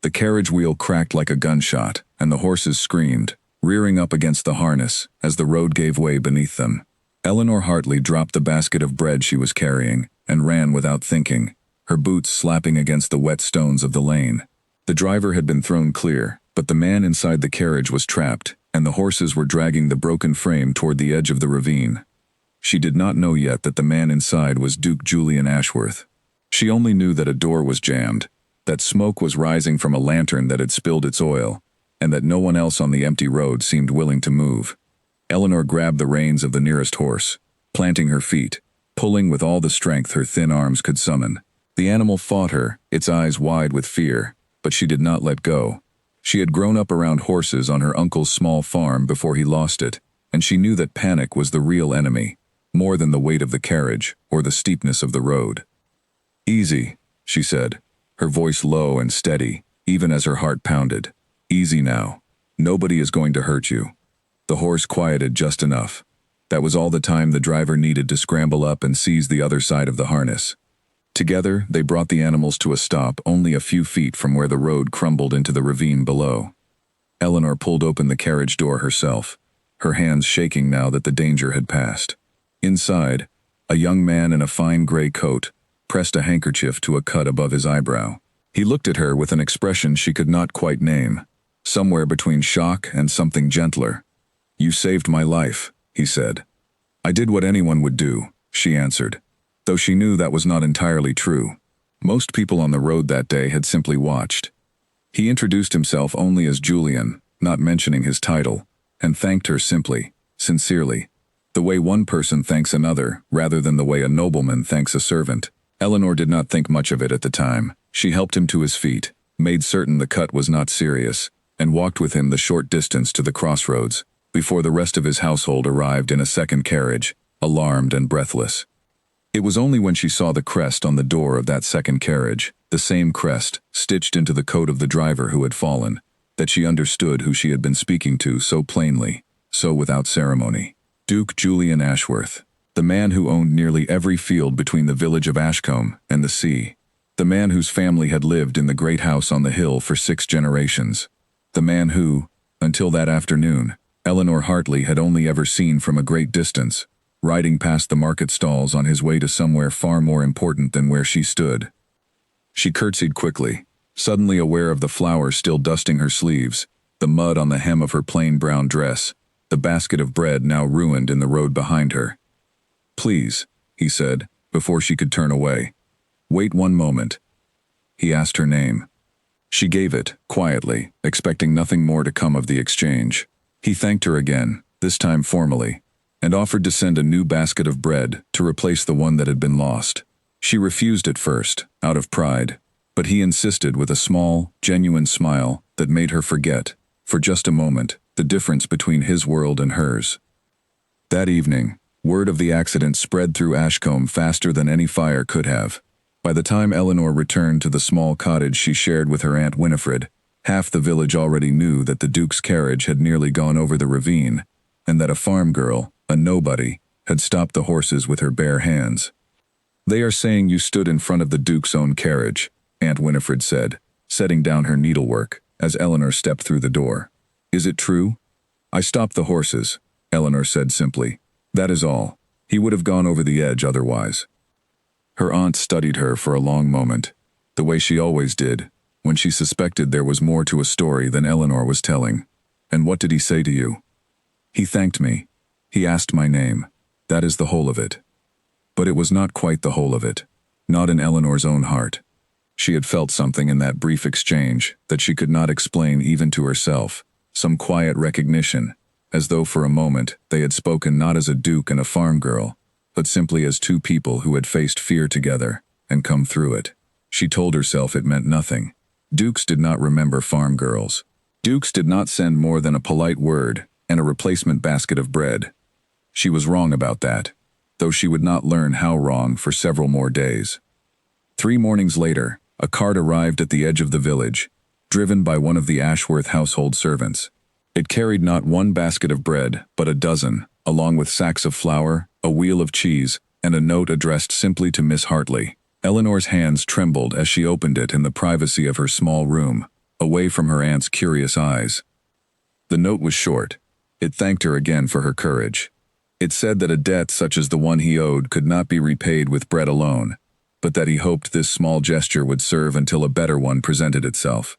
The carriage wheel cracked like a gunshot, and the horses screamed, rearing up against the harness as the road gave way beneath them. Eleanor Hartley dropped the basket of bread she was carrying and ran without thinking, her boots slapping against the wet stones of the lane. The driver had been thrown clear, but the man inside the carriage was trapped, and the horses were dragging the broken frame toward the edge of the ravine. She did not know yet that the man inside was Duke Julian Ashworth. She only knew that a door was jammed, that smoke was rising from a lantern that had spilled its oil, and that no one else on the empty road seemed willing to move. Eleanor grabbed the reins of the nearest horse, planting her feet, pulling with all the strength her thin arms could summon. The animal fought her, its eyes wide with fear, but she did not let go. She had grown up around horses on her uncle's small farm before he lost it, and she knew that panic was the real enemy, more than the weight of the carriage or the steepness of the road. "Easy," she said, her voice low and steady, even as her heart pounded. "Easy now. Nobody is going to hurt you." The horse quieted just enough. That was all the time the driver needed to scramble up and seize the other side of the harness. Together, they brought the animals to a stop only a few feet from where the road crumbled into the ravine below. Eleanor pulled open the carriage door herself, her hands shaking now that the danger had passed. Inside, a young man in a fine gray coat pressed a handkerchief to a cut above his eyebrow. He looked at her with an expression she could not quite name, somewhere between shock and something gentler. "You saved my life," he said. "I did what anyone would do," she answered, though she knew that was not entirely true. Most people on the road that day had simply watched. He introduced himself only as Julian, not mentioning his title, and thanked her simply, sincerely, the way one person thanks another rather than the way a nobleman thanks a servant. Eleanor did not think much of it at the time. She helped him to his feet, made certain the cut was not serious, and walked with him the short distance to the crossroads, before the rest of his household arrived in a second carriage, alarmed and breathless. It was only when she saw the crest on the door of that second carriage, the same crest stitched into the coat of the driver who had fallen, that she understood who she had been speaking to so plainly, so without ceremony. Duke Julian Ashworth, the man who owned nearly every field between the village of Ashcombe and the sea, the man whose family had lived in the great house on the hill for 6 generations, the man who, until that afternoon, Eleanor Hartley had only ever seen from a great distance, riding past the market stalls on his way to somewhere far more important than where she stood. She curtsied quickly, suddenly aware of the flowers still dusting her sleeves, the mud on the hem of her plain brown dress, the basket of bread now ruined in the road behind her. "Please," he said, before she could turn away. "Wait one moment." He asked her name. She gave it, quietly, expecting nothing more to come of the exchange. He thanked her again, this time formally, and offered to send a new basket of bread to replace the one that had been lost. She refused at first, out of pride, but he insisted with a small, genuine smile that made her forget, for just a moment, the difference between his world and hers. That evening, word of the accident spread through Ashcombe faster than any fire could have. By the time Eleanor returned to the small cottage she shared with her Aunt Winifred, half the village already knew that the Duke's carriage had nearly gone over the ravine, and that a farm girl, a nobody, had stopped the horses with her bare hands. "They are saying you stood in front of the Duke's own carriage," Aunt Winifred said, setting down her needlework, as Eleanor stepped through the door. "Is it true?" "I stopped the horses," Eleanor said simply. "That is all. He would have gone over the edge otherwise." Her aunt studied her for a long moment, the way she always did, when she suspected there was more to a story than Eleanor was telling. "And what did he say to you?" "He thanked me. He asked my name. That is the whole of it." But it was not quite the whole of it. Not in Eleanor's own heart. She had felt something in that brief exchange that she could not explain even to herself, some quiet recognition, as though for a moment they had spoken not as a duke and a farm girl, but simply as two people who had faced fear together and come through it. She told herself it meant nothing. Dukes did not remember farm girls. Dukes did not send more than a polite word and a replacement basket of bread. She was wrong about that, though she would not learn how wrong for several more days. 3 mornings later, a cart arrived at the edge of the village, driven by one of the Ashworth household servants. It carried not one basket of bread, but a dozen, along with sacks of flour, a wheel of cheese, and a note addressed simply to Miss Hartley. Eleanor's hands trembled as she opened it in the privacy of her small room, away from her aunt's curious eyes. The note was short. It thanked her again for her courage. It said that a debt such as the one he owed could not be repaid with bread alone, but that he hoped this small gesture would serve until a better one presented itself.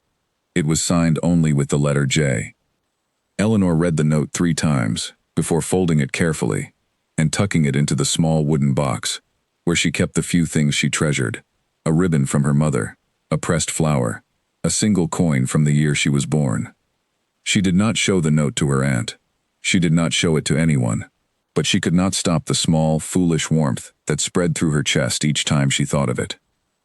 It was signed only with the letter J. Eleanor read the note 3 times, before folding it carefully, and tucking it into the small wooden box, where she kept the few things she treasured: a ribbon from her mother, a pressed flower, a single coin from the year she was born. She did not show the note to her aunt. She did not show it to anyone, but she could not stop the small, foolish warmth that spread through her chest each time she thought of it.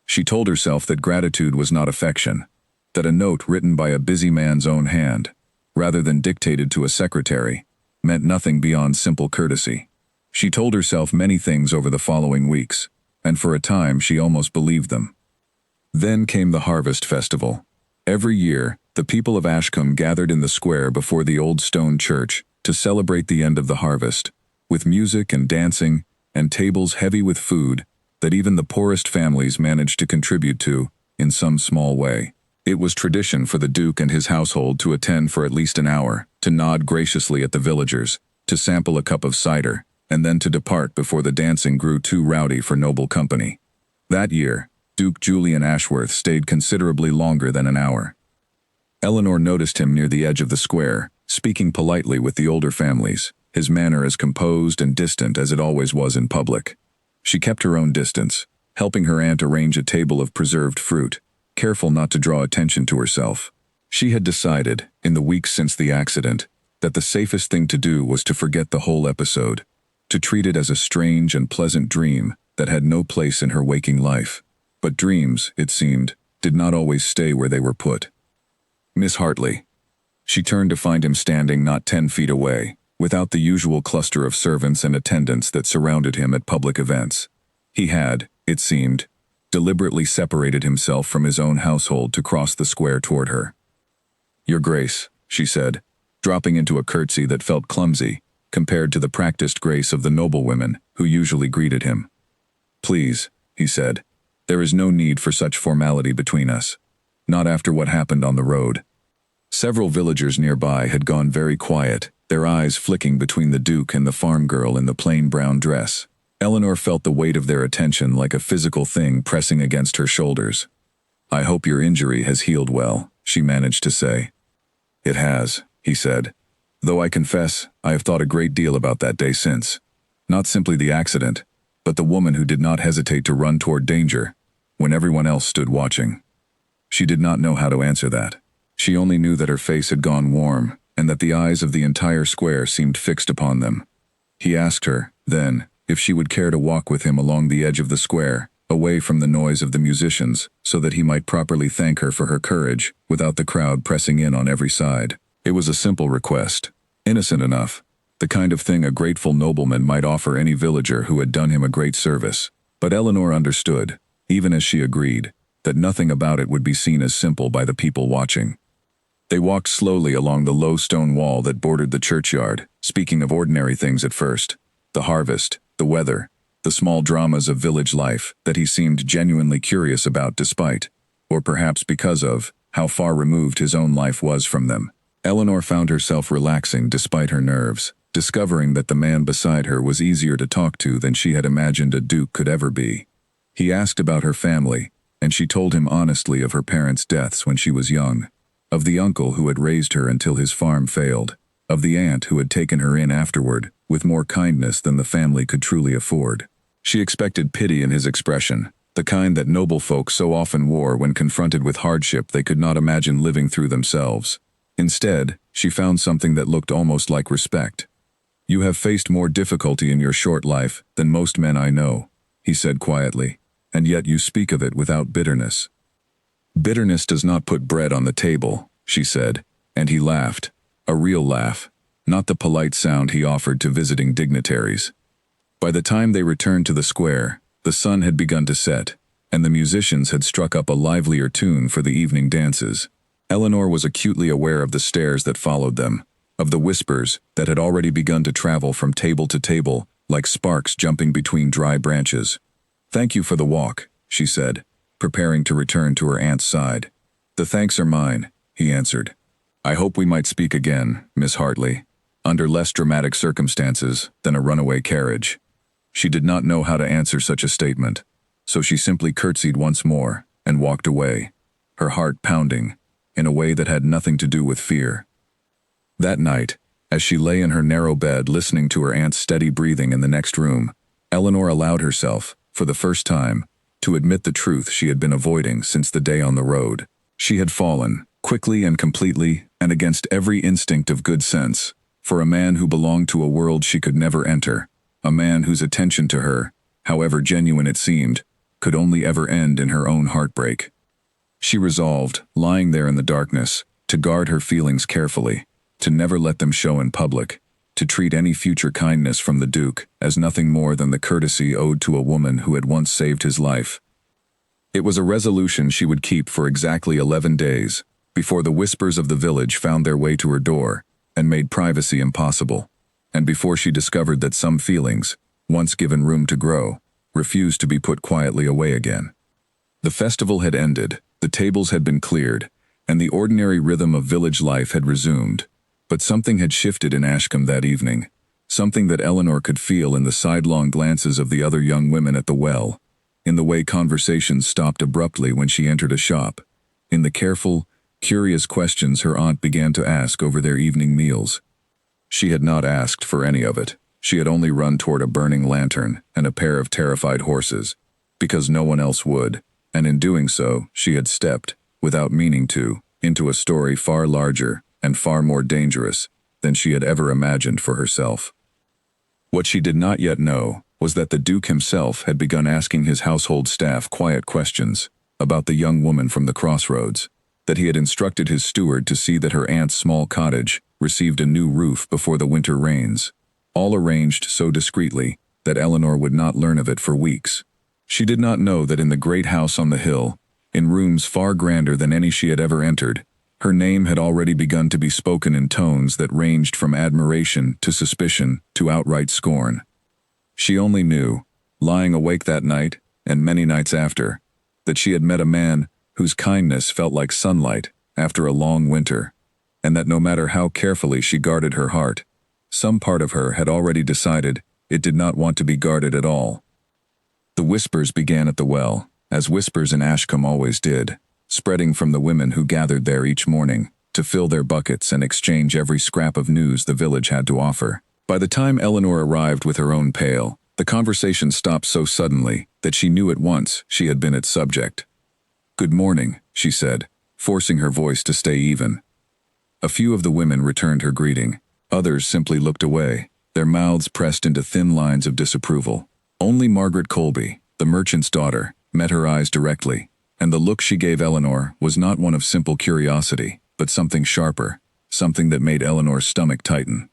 She told herself that gratitude was not affection, that a note written by a busy man's own hand, rather than dictated to a secretary, meant nothing beyond simple courtesy. She told herself many things over the following weeks, and for a time she almost believed them. Then came the harvest festival. Every year, the people of Ashcombe gathered in the square before the old stone church to celebrate the end of the harvest, with music and dancing, and tables heavy with food that even the poorest families managed to contribute to, in some small way. It was tradition for the Duke and his household to attend for at least an hour, to nod graciously at the villagers, to sample a cup of cider, and then to depart before the dancing grew too rowdy for noble company. That year, Duke Julian Ashworth stayed considerably longer than an hour. Eleanor noticed him near the edge of the square, speaking politely with the older families, his manner as composed and distant as it always was in public. She kept her own distance, helping her aunt arrange a table of preserved fruit, careful not to draw attention to herself. She had decided, in the weeks since the accident, that the safest thing to do was to forget the whole episode, to treat it as a strange and pleasant dream that had no place in her waking life. But dreams, it seemed, did not always stay where they were put. Miss Hartley. She turned to find him standing not 10 feet away, without the usual cluster of servants and attendants that surrounded him at public events. He had, it seemed, deliberately separated himself from his own household to cross the square toward her. "Your Grace," she said, dropping into a curtsy that felt clumsy, compared to the practiced grace of the noblewomen who usually greeted him. "Please," he said, "there is no need for such formality between us. Not after what happened on the road." Several villagers nearby had gone very quiet, their eyes flicking between the Duke and the farm girl in the plain brown dress. Eleanor felt the weight of their attention like a physical thing pressing against her shoulders. "I hope your injury has healed well," she managed to say. "It has," he said, "though I confess I have thought a great deal about that day since. Not simply the accident, but the woman who did not hesitate to run toward danger, when everyone else stood watching." She did not know how to answer that. She only knew that her face had gone warm, and that the eyes of the entire square seemed fixed upon them. He asked her, then, if she would care to walk with him along the edge of the square, away from the noise of the musicians, so that he might properly thank her for her courage, without the crowd pressing in on every side. It was a simple request, innocent enough, the kind of thing a grateful nobleman might offer any villager who had done him a great service. But Eleanor understood, even as she agreed, that nothing about it would be seen as simple by the people watching. They walked slowly along the low stone wall that bordered the churchyard, speaking of ordinary things at first: the harvest, the weather, the small dramas of village life that he seemed genuinely curious about despite, or perhaps because of, how far removed his own life was from them. Eleanor found herself relaxing despite her nerves, discovering that the man beside her was easier to talk to than she had imagined a duke could ever be. He asked about her family, and she told him honestly of her parents' deaths when she was young, of the uncle who had raised her until his farm failed, of the aunt who had taken her in afterward, with more kindness than the family could truly afford. She expected pity in his expression, the kind that noble folk so often wore when confronted with hardship they could not imagine living through themselves. Instead, she found something that looked almost like respect. "You have faced more difficulty in your short life than most men I know," he said quietly, "and yet you speak of it without bitterness." "Bitterness does not put bread on the table," she said, and he laughed, a real laugh, not the polite sound he offered to visiting dignitaries. By the time they returned to the square, the sun had begun to set, and the musicians had struck up a livelier tune for the evening dances. Eleanor was acutely aware of the stares that followed them, of the whispers that had already begun to travel from table to table, like sparks jumping between dry branches. "Thank you for the walk," she said, preparing to return to her aunt's side. "The thanks are mine. he answered. "I hope we might speak again, Miss Hartley, under less dramatic circumstances than a runaway carriage." She did not know how to answer such a statement, so she simply curtsied once more and walked away, her heart pounding, in a way that had nothing to do with fear. That night, as she lay in her narrow bed listening to her aunt's steady breathing in the next room, Eleanor allowed herself, for the first time, to admit the truth she had been avoiding since the day on the road. She had fallen, quickly and completely, and against every instinct of good sense, for a man who belonged to a world she could never enter, a man whose attention to her, however genuine it seemed, could only ever end in her own heartbreak. She resolved, lying there in the darkness, to guard her feelings carefully, to never let them show in public, to treat any future kindness from the Duke as nothing more than the courtesy owed to a woman who had once saved his life. It was a resolution she would keep for exactly 11 days, before the whispers of the village found their way to her door and made privacy impossible, and before she discovered that some feelings, once given room to grow, refused to be put quietly away again. The festival had ended, the tables had been cleared, and the ordinary rhythm of village life had resumed. But something had shifted in Ashcombe that evening, something that Eleanor could feel in the sidelong glances of the other young women at the well, in the way conversations stopped abruptly when she entered a shop, in the careful, curious questions her aunt began to ask over their evening meals. She had not asked for any of it. She had only run toward a burning lantern and a pair of terrified horses, because no one else would, and in doing so, she had stepped, without meaning to, into a story far larger and far more dangerous than she had ever imagined for herself. What she did not yet know was that the Duke himself had begun asking his household staff quiet questions about the young woman from the crossroads, that he had instructed his steward to see that her aunt's small cottage received a new roof before the winter rains, all arranged so discreetly that Eleanor would not learn of it for weeks. She did not know that in the great house on the hill, in rooms far grander than any she had ever entered, her name had already begun to be spoken in tones that ranged from admiration to suspicion to outright scorn. She only knew, lying awake that night, and many nights after, that she had met a man whose kindness felt like sunlight after a long winter, and that no matter how carefully she guarded her heart, some part of her had already decided it did not want to be guarded at all. The whispers began at the well, as whispers in Ashcombe always did, spreading from the women who gathered there each morning to fill their buckets and exchange every scrap of news the village had to offer. By the time Eleanor arrived with her own pail, the conversation stopped so suddenly that she knew at once she had been its subject. "Good morning," she said, forcing her voice to stay even. A few of the women returned her greeting. Others simply looked away, their mouths pressed into thin lines of disapproval. Only Margaret Colby, the merchant's daughter, met her eyes directly, and the look she gave Eleanor was not one of simple curiosity, but something sharper, something that made Eleanor's stomach tighten.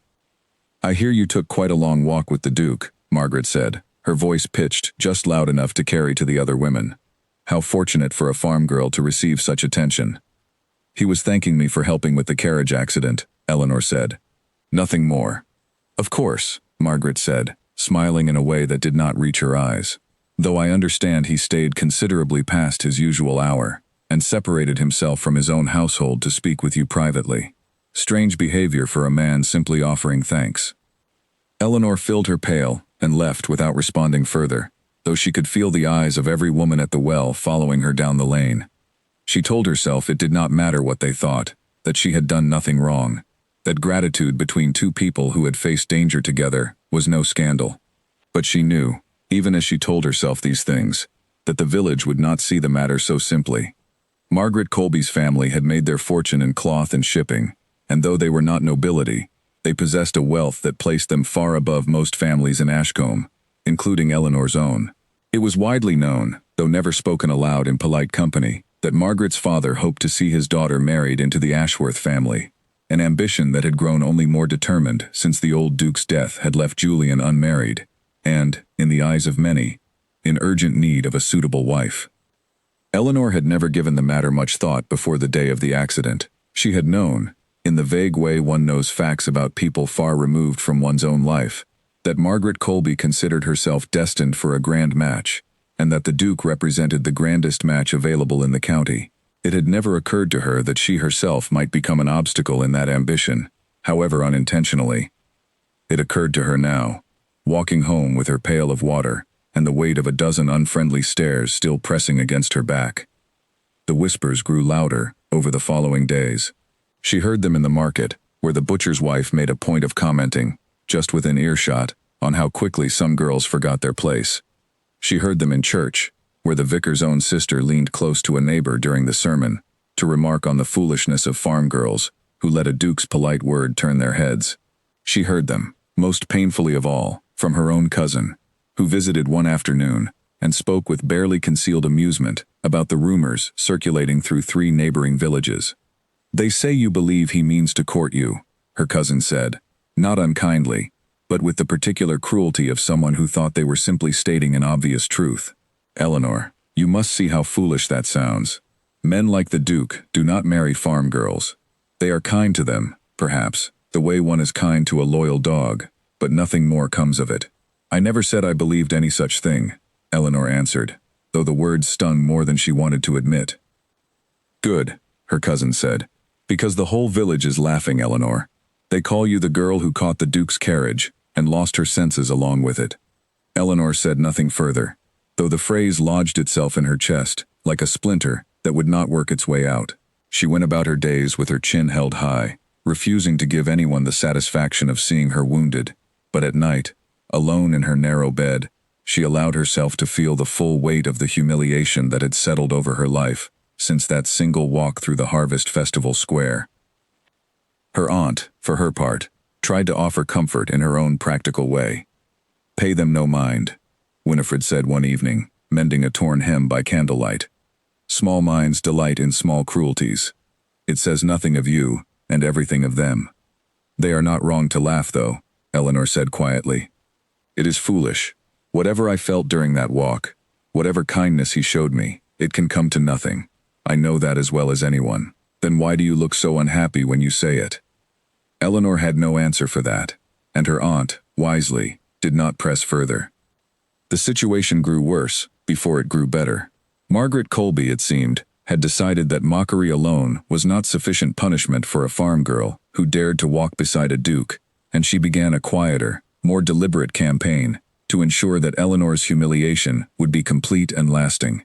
"I hear you took quite a long walk with the Duke," Margaret said, her voice pitched just loud enough to carry to the other women. "How fortunate for a farm girl to receive such attention." "He was thanking me for helping with the carriage accident," Eleanor said. "Nothing more." "Of course," Margaret said, smiling in a way that did not reach her eyes. "Though I understand he stayed considerably past his usual hour, and separated himself from his own household to speak with you privately. Strange behavior for a man simply offering thanks." Eleanor filled her pail and left without responding further, though she could feel the eyes of every woman at the well following her down the lane. She told herself it did not matter what they thought, that she had done nothing wrong, that gratitude between two people who had faced danger together was no scandal. But she knew, even as she told herself these things, that the village would not see the matter so simply. Margaret Colby's family had made their fortune in cloth and shipping, and though they were not nobility, they possessed a wealth that placed them far above most families in Ashcombe, including Eleanor's own. It was widely known, though never spoken aloud in polite company, that Margaret's father hoped to see his daughter married into the Ashworth family, an ambition that had grown only more determined since the old Duke's death had left Julian unmarried, and, in the eyes of many, in urgent need of a suitable wife. Eleanor had never given the matter much thought before the day of the accident. She had known, in the vague way one knows facts about people far removed from one's own life, that Margaret Colby considered herself destined for a grand match, and that the Duke represented the grandest match available in the county. It had never occurred to her that she herself might become an obstacle in that ambition, however unintentionally. It occurred to her now, walking home with her pail of water and the weight of a dozen unfriendly stares still pressing against her back. The whispers grew louder over the following days. She heard them in the market, where the butcher's wife made a point of commenting, just within earshot, on how quickly some girls forgot their place. She heard them in church, where the vicar's own sister leaned close to a neighbor during the sermon to remark on the foolishness of farm girls who let a duke's polite word turn their heads. She heard them, most painfully of all, from her own cousin, who visited one afternoon and spoke with barely concealed amusement about the rumors circulating through 3 neighboring villages. "They say you believe he means to court you," her cousin said, not unkindly, but with the particular cruelty of someone who thought they were simply stating an obvious truth. "Eleanor, you must see how foolish that sounds. Men like the Duke do not marry farm girls. They are kind to them, perhaps, the way one is kind to a loyal dog, but nothing more comes of it." "I never said I believed any such thing," Eleanor answered, though the words stung more than she wanted to admit. "Good," her cousin said, "because the whole village is laughing, Eleanor. They call you the girl who caught the Duke's carriage and lost her senses along with it." Eleanor said nothing further, though the phrase lodged itself in her chest like a splinter that would not work its way out. She went about her days with her chin held high, refusing to give anyone the satisfaction of seeing her wounded, but at night, alone in her narrow bed, she allowed herself to feel the full weight of the humiliation that had settled over her life since that single walk through the Harvest Festival square. Her aunt, for her part, tried to offer comfort in her own practical way. "Pay them no mind," Winifred said one evening, mending a torn hem by candlelight. "Small minds delight in small cruelties. It says nothing of you and everything of them." "They are not wrong to laugh, though," Eleanor said quietly. "It is foolish. Whatever I felt during that walk, whatever kindness he showed me, it can come to nothing. I know that as well as anyone. Then why do you look so unhappy when you say it?" Eleanor had no answer for that, and her aunt, wisely, did not press further. The situation grew worse before it grew better. Margaret Colby, it seemed, had decided that mockery alone was not sufficient punishment for a farm girl who dared to walk beside a duke, and she began a quieter, more deliberate campaign to ensure that Eleanor's humiliation would be complete and lasting.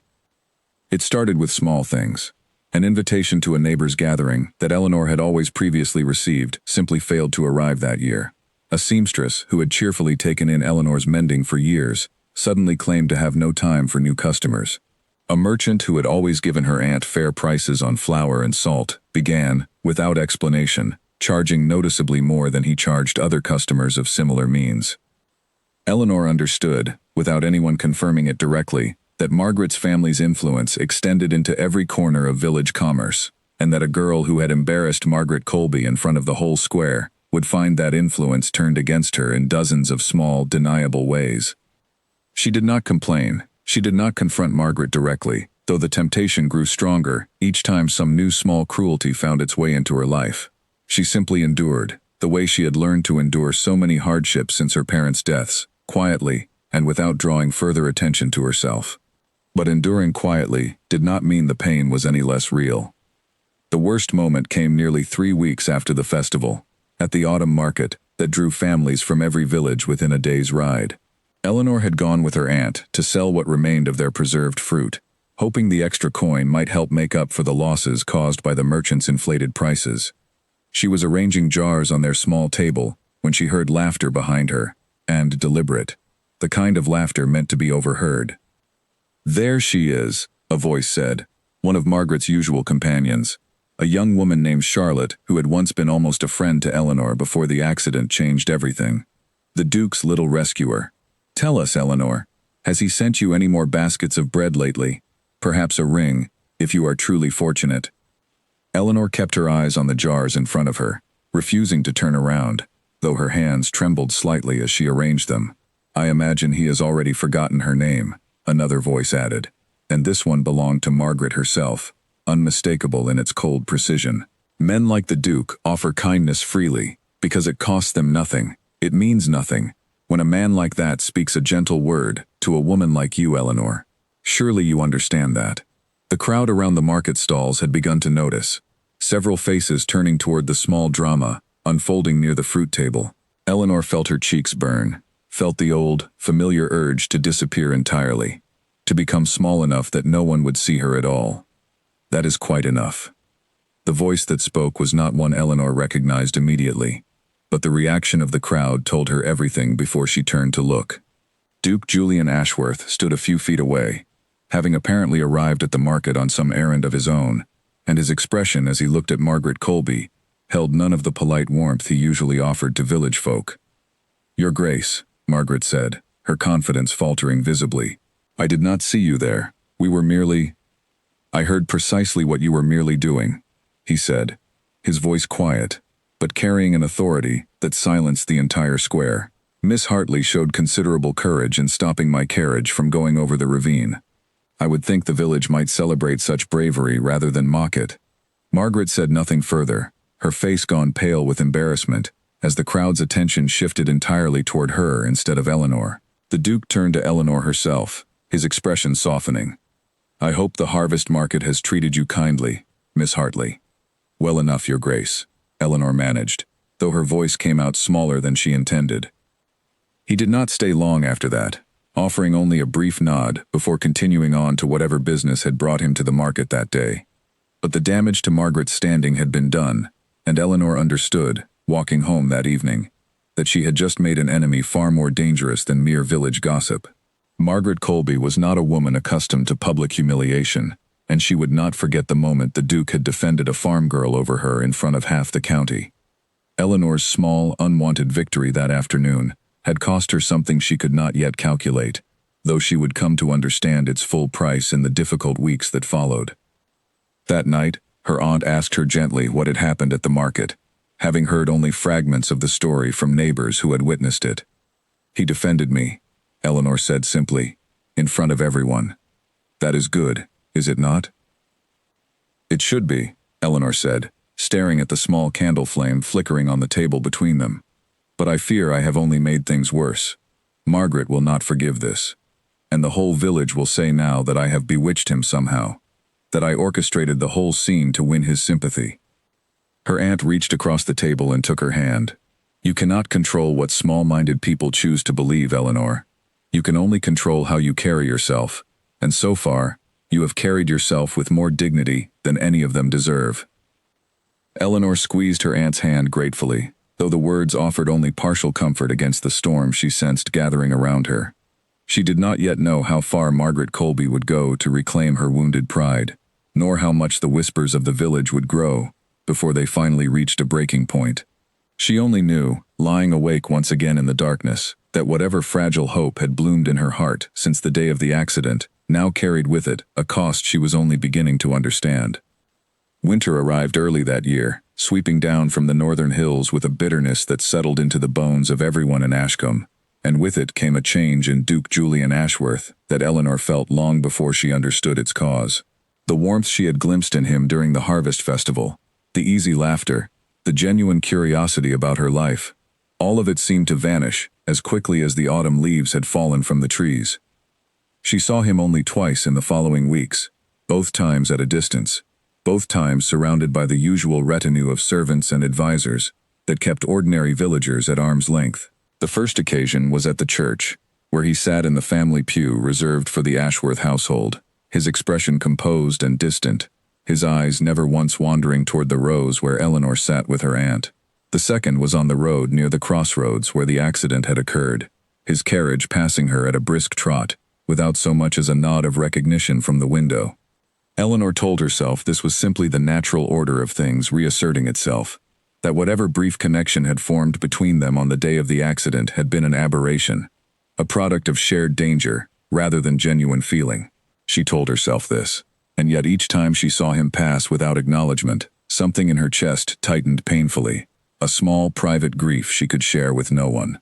It started with small things. An invitation to a neighbor's gathering that Eleanor had always previously received simply failed to arrive that year. A seamstress who had cheerfully taken in Eleanor's mending for years suddenly claimed to have no time for new customers. A merchant who had always given her aunt fair prices on flour and salt began, without explanation, charging noticeably more than he charged other customers of similar means. Eleanor understood, without anyone confirming it directly, that Margaret's family's influence extended into every corner of village commerce, and that a girl who had embarrassed Margaret Colby in front of the whole square would find that influence turned against her in dozens of small, deniable ways. She did not complain. She did not confront Margaret directly, though the temptation grew stronger each time some new small cruelty found its way into her life. She simply endured, the way she had learned to endure so many hardships since her parents' deaths, quietly and without drawing further attention to herself. But enduring quietly did not mean the pain was any less real. The worst moment came nearly 3 weeks after the festival, at the autumn market that drew families from every village within a day's ride. Eleanor had gone with her aunt to sell what remained of their preserved fruit, hoping the extra coin might help make up for the losses caused by the merchants' inflated prices. She was arranging jars on their small table when she heard laughter behind her, and deliberate, the kind of laughter meant to be overheard. "There she is," a voice said, one of Margaret's usual companions, a young woman named Charlotte who had once been almost a friend to Eleanor before the accident changed everything. "The Duke's little rescuer. Tell us, Eleanor, has he sent you any more baskets of bread lately? Perhaps a ring, if you are truly fortunate." Eleanor kept her eyes on the jars in front of her, refusing to turn around, though her hands trembled slightly as she arranged them. "I imagine he has already forgotten her name," another voice added, and this one belonged to Margaret herself, unmistakable in its cold precision. "Men like the Duke offer kindness freely, because it costs them nothing. It means nothing, when a man like that speaks a gentle word to a woman like you, Eleanor. Surely you understand that." The crowd around the market stalls had begun to notice, several faces turning toward the small drama unfolding near the fruit table. Eleanor felt her cheeks burn, felt the old, familiar urge to disappear entirely, to become small enough that no one would see her at all. That is quite enough. The voice that spoke was not one Eleanor recognized immediately, but the reaction of the crowd told her everything before she turned to look. Duke Julian Ashworth stood a few feet away, having apparently arrived at the market on some errand of his own, and his expression as he looked at Margaret Colby held none of the polite warmth he usually offered to village folk. "Your Grace," Margaret said, her confidence faltering visibly, "I did not see you there. We were merely—" "I heard precisely what you were merely doing," he said, his voice quiet, but carrying an authority that silenced the entire square. "Miss Hartley showed considerable courage in stopping my carriage from going over the ravine. I would think the village might celebrate such bravery rather than mock it." Margaret said nothing further, her face gone pale with embarrassment, as the crowd's attention shifted entirely toward her instead of Eleanor. The Duke turned to Eleanor herself, his expression softening. "I hope the harvest market has treated you kindly, Miss Hartley." "Well enough, Your Grace," Eleanor managed, though her voice came out smaller than she intended. He did not stay long after that, offering only a brief nod before continuing on to whatever business had brought him to the market that day. But the damage to Margaret's standing had been done, and Eleanor understood, walking home that evening, that she had just made an enemy far more dangerous than mere village gossip. Margaret Colby was not a woman accustomed to public humiliation, and she would not forget the moment the Duke had defended a farm girl over her in front of half the county. Eleanor's small, unwanted victory that afternoon had cost her something she could not yet calculate, though she would come to understand its full price in the difficult weeks that followed. That night, her aunt asked her gently what had happened at the market, having heard only fragments of the story from neighbors who had witnessed it. "He defended me," Eleanor said simply, "in front of everyone. That is good, is it not?" "It should be," Eleanor said, staring at the small candle flame flickering on the table between them. "But I fear I have only made things worse. Margaret will not forgive this. And the whole village will say now that I have bewitched him somehow, that I orchestrated the whole scene to win his sympathy." Her aunt reached across the table and took her hand. "You cannot control what small-minded people choose to believe, Eleanor. You can only control how you carry yourself, and so far, you have carried yourself with more dignity than any of them deserve." Eleanor squeezed her aunt's hand gratefully, though the words offered only partial comfort against the storm she sensed gathering around her. She did not yet know how far Margaret Colby would go to reclaim her wounded pride, nor how much the whispers of the village would grow before they finally reached a breaking point. She only knew, lying awake once again in the darkness, that whatever fragile hope had bloomed in her heart since the day of the accident now carried with it a cost she was only beginning to understand. Winter arrived early that year, sweeping down from the northern hills with a bitterness that settled into the bones of everyone in Ashcombe, and with it came a change in Duke Julian Ashworth that Eleanor felt long before she understood its cause. The warmth she had glimpsed in him during the harvest festival, the easy laughter, the genuine curiosity about her life, all of it seemed to vanish as quickly as the autumn leaves had fallen from the trees. She saw him only twice in the following weeks, both times at a distance, both times surrounded by the usual retinue of servants and advisors that kept ordinary villagers at arm's length. The first occasion was at the church, where he sat in the family pew reserved for the Ashworth household, his expression composed and distant, his eyes never once wandering toward the rows where Eleanor sat with her aunt. The second was on the road near the crossroads where the accident had occurred, his carriage passing her at a brisk trot, without so much as a nod of recognition from the window. Eleanor told herself this was simply the natural order of things reasserting itself, that whatever brief connection had formed between them on the day of the accident had been an aberration, a product of shared danger rather than genuine feeling. She told herself this, and yet each time she saw him pass without acknowledgement, something in her chest tightened painfully, a small private grief she could share with no one.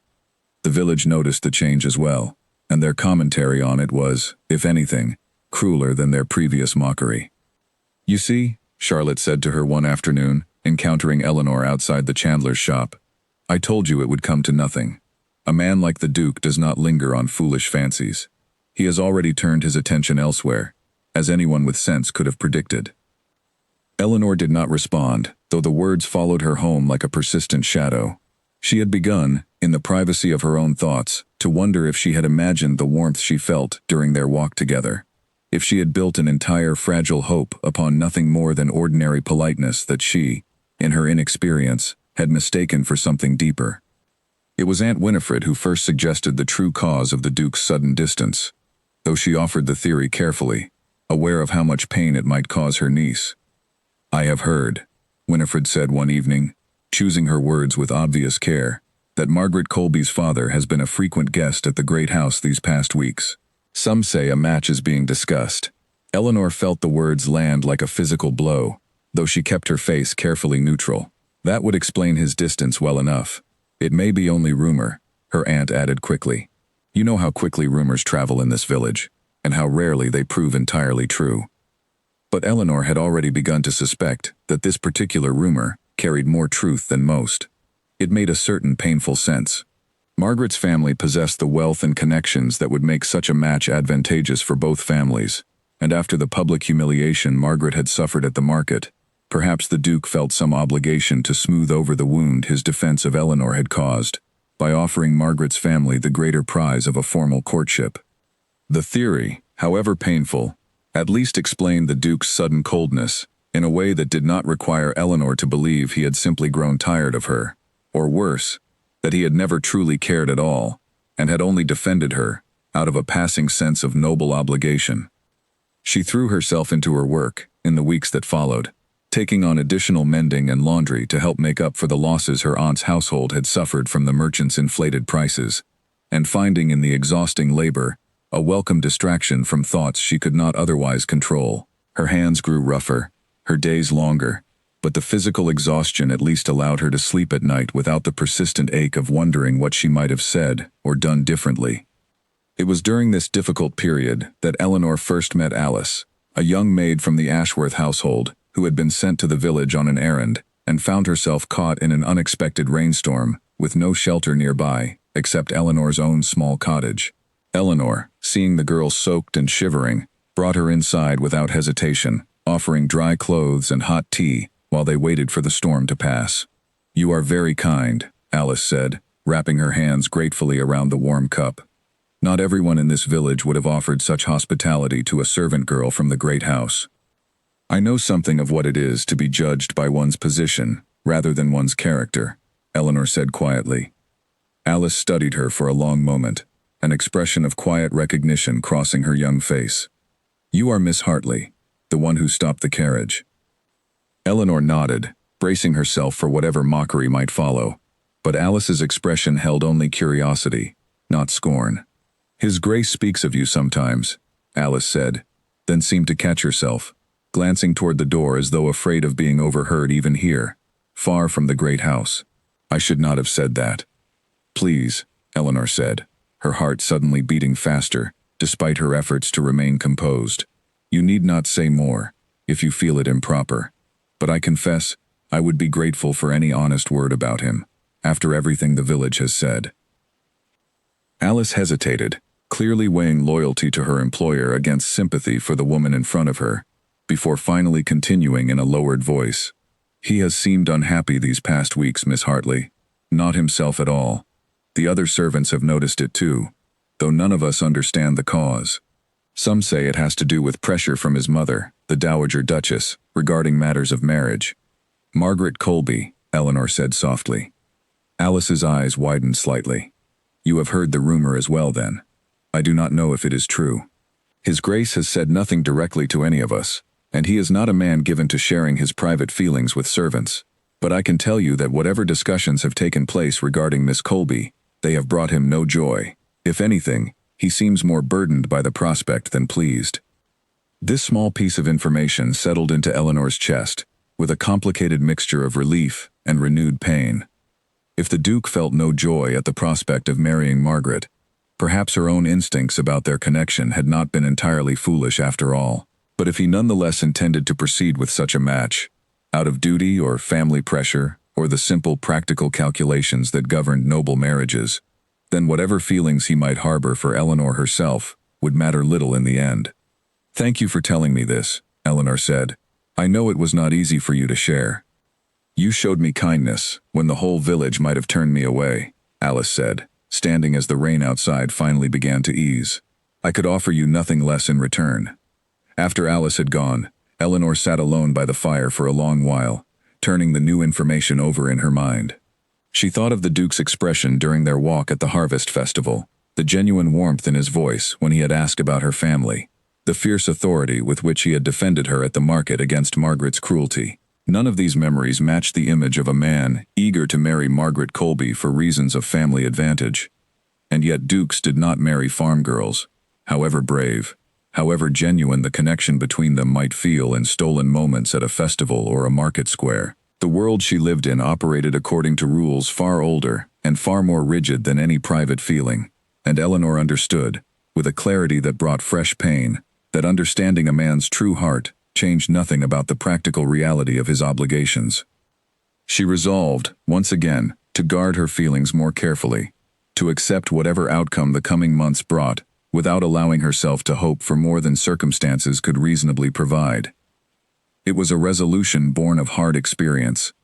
The village noticed the change as well, and their commentary on it was, if anything, crueler than their previous mockery. "You see," Charlotte said to her one afternoon, encountering Eleanor outside the chandler's shop, "I told you it would come to nothing. A man like the Duke does not linger on foolish fancies. He has already turned his attention elsewhere, as anyone with sense could have predicted. Eleanor did not respond, though the words followed her home like a persistent shadow. She had begun, in the privacy of her own thoughts, to wonder if she had imagined the warmth she felt during their walk together. If she had built an entire fragile hope upon nothing more than ordinary politeness that she, in her inexperience, had mistaken for something deeper. It was Aunt Winifred who first suggested the true cause of the Duke's sudden distance, though she offered the theory carefully, aware of how much pain it might cause her niece. "I have heard," Winifred said one evening, choosing her words with obvious care, "that Margaret Colby's father has been a frequent guest at the great house these past weeks. Some say a match is being discussed." Eleanor felt the words land like a physical blow, though she kept her face carefully neutral. "That would explain his distance well enough. It may be only rumor," her aunt added quickly. "You know how quickly rumors travel in this village, and how rarely they prove entirely true." But Eleanor had already begun to suspect that this particular rumor carried more truth than most. It made a certain painful sense. Margaret's family possessed the wealth and connections that would make such a match advantageous for both families, and after the public humiliation Margaret had suffered at the market, perhaps the Duke felt some obligation to smooth over the wound his defense of Eleanor had caused, by offering Margaret's family the greater prize of a formal courtship. The theory, however painful, at least explained the Duke's sudden coldness, in a way that did not require Eleanor to believe he had simply grown tired of her, or worse, that he had never truly cared at all, and had only defended her, out of a passing sense of noble obligation. She threw herself into her work, in the weeks that followed, taking on additional mending and laundry to help make up for the losses her aunt's household had suffered from the merchants' inflated prices, and finding in the exhausting labor a welcome distraction from thoughts she could not otherwise control. Her hands grew rougher, her days longer, but the physical exhaustion at least allowed her to sleep at night without the persistent ache of wondering what she might have said or done differently. It was during this difficult period that Eleanor first met Alice, a young maid from the Ashworth household who had been sent to the village on an errand and found herself caught in an unexpected rainstorm with no shelter nearby except Eleanor's own small cottage. Eleanor, seeing the girl soaked and shivering, brought her inside without hesitation, offering dry clothes and hot tea while they waited for the storm to pass. "You are very kind," Alice said, wrapping her hands gratefully around the warm cup. Not everyone in this village would have offered such hospitality to a servant girl from the great house. "I know something of what it is to be judged by one's position rather than one's character," Eleanor said quietly. Alice studied her for a long moment, an expression of quiet recognition crossing her young face. "You are Miss Hartley, the one who stopped the carriage." Eleanor nodded, bracing herself for whatever mockery might follow, but Alice's expression held only curiosity, not scorn. "His Grace speaks of you sometimes," Alice said, then seemed to catch herself, glancing toward the door as though afraid of being overheard even here, far from the great house. "I should not have said that." "Please," Eleanor said, her heart suddenly beating faster, despite her efforts to remain composed. "You need not say more, if you feel it improper. But I confess, I would be grateful for any honest word about him, after everything the village has said." Alice hesitated, clearly weighing loyalty to her employer against sympathy for the woman in front of her, before finally continuing in a lowered voice. "He has seemed unhappy these past weeks, Miss Hartley. Not himself at all. The other servants have noticed it too, though none of us understand the cause. Some say it has to do with pressure from his mother, the Dowager Duchess, regarding matters of marriage." "Margaret Colby," Eleanor said softly. Alice's eyes widened slightly. "You have heard the rumor as well, then. I do not know if it is true. His Grace has said nothing directly to any of us, and he is not a man given to sharing his private feelings with servants. But I can tell you that whatever discussions have taken place regarding Miss Colby, they have brought him no joy. If anything, he seems more burdened by the prospect than pleased." This small piece of information settled into Eleanor's chest, with a complicated mixture of relief and renewed pain. If the Duke felt no joy at the prospect of marrying Margaret, perhaps her own instincts about their connection had not been entirely foolish after all. But if he nonetheless intended to proceed with such a match, out of duty or family pressure, or the simple practical calculations that governed noble marriages, then whatever feelings he might harbor for Eleanor herself would matter little in the end. "Thank you for telling me this," Eleanor said. "I know it was not easy for you to share." "You showed me kindness when the whole village might have turned me away," Alice said, standing as the rain outside finally began to ease. "I could offer you nothing less in return." After Alice had gone, Eleanor sat alone by the fire for a long while, turning the new information over in her mind. She thought of the Duke's expression during their walk at the Harvest Festival, the genuine warmth in his voice when he had asked about her family, the fierce authority with which he had defended her at the market against Margaret's cruelty. None of these memories matched the image of a man eager to marry Margaret Colby for reasons of family advantage. And yet Dukes did not marry farm girls, however brave, however genuine the connection between them might feel in stolen moments at a festival or a market square. The world she lived in operated according to rules far older and far more rigid than any private feeling, and Eleanor understood, with a clarity that brought fresh pain, that understanding a man's true heart changed nothing about the practical reality of his obligations. She resolved, once again, to guard her feelings more carefully, to accept whatever outcome the coming months brought, without allowing herself to hope for more than circumstances could reasonably provide. It was a resolution born of hard experience,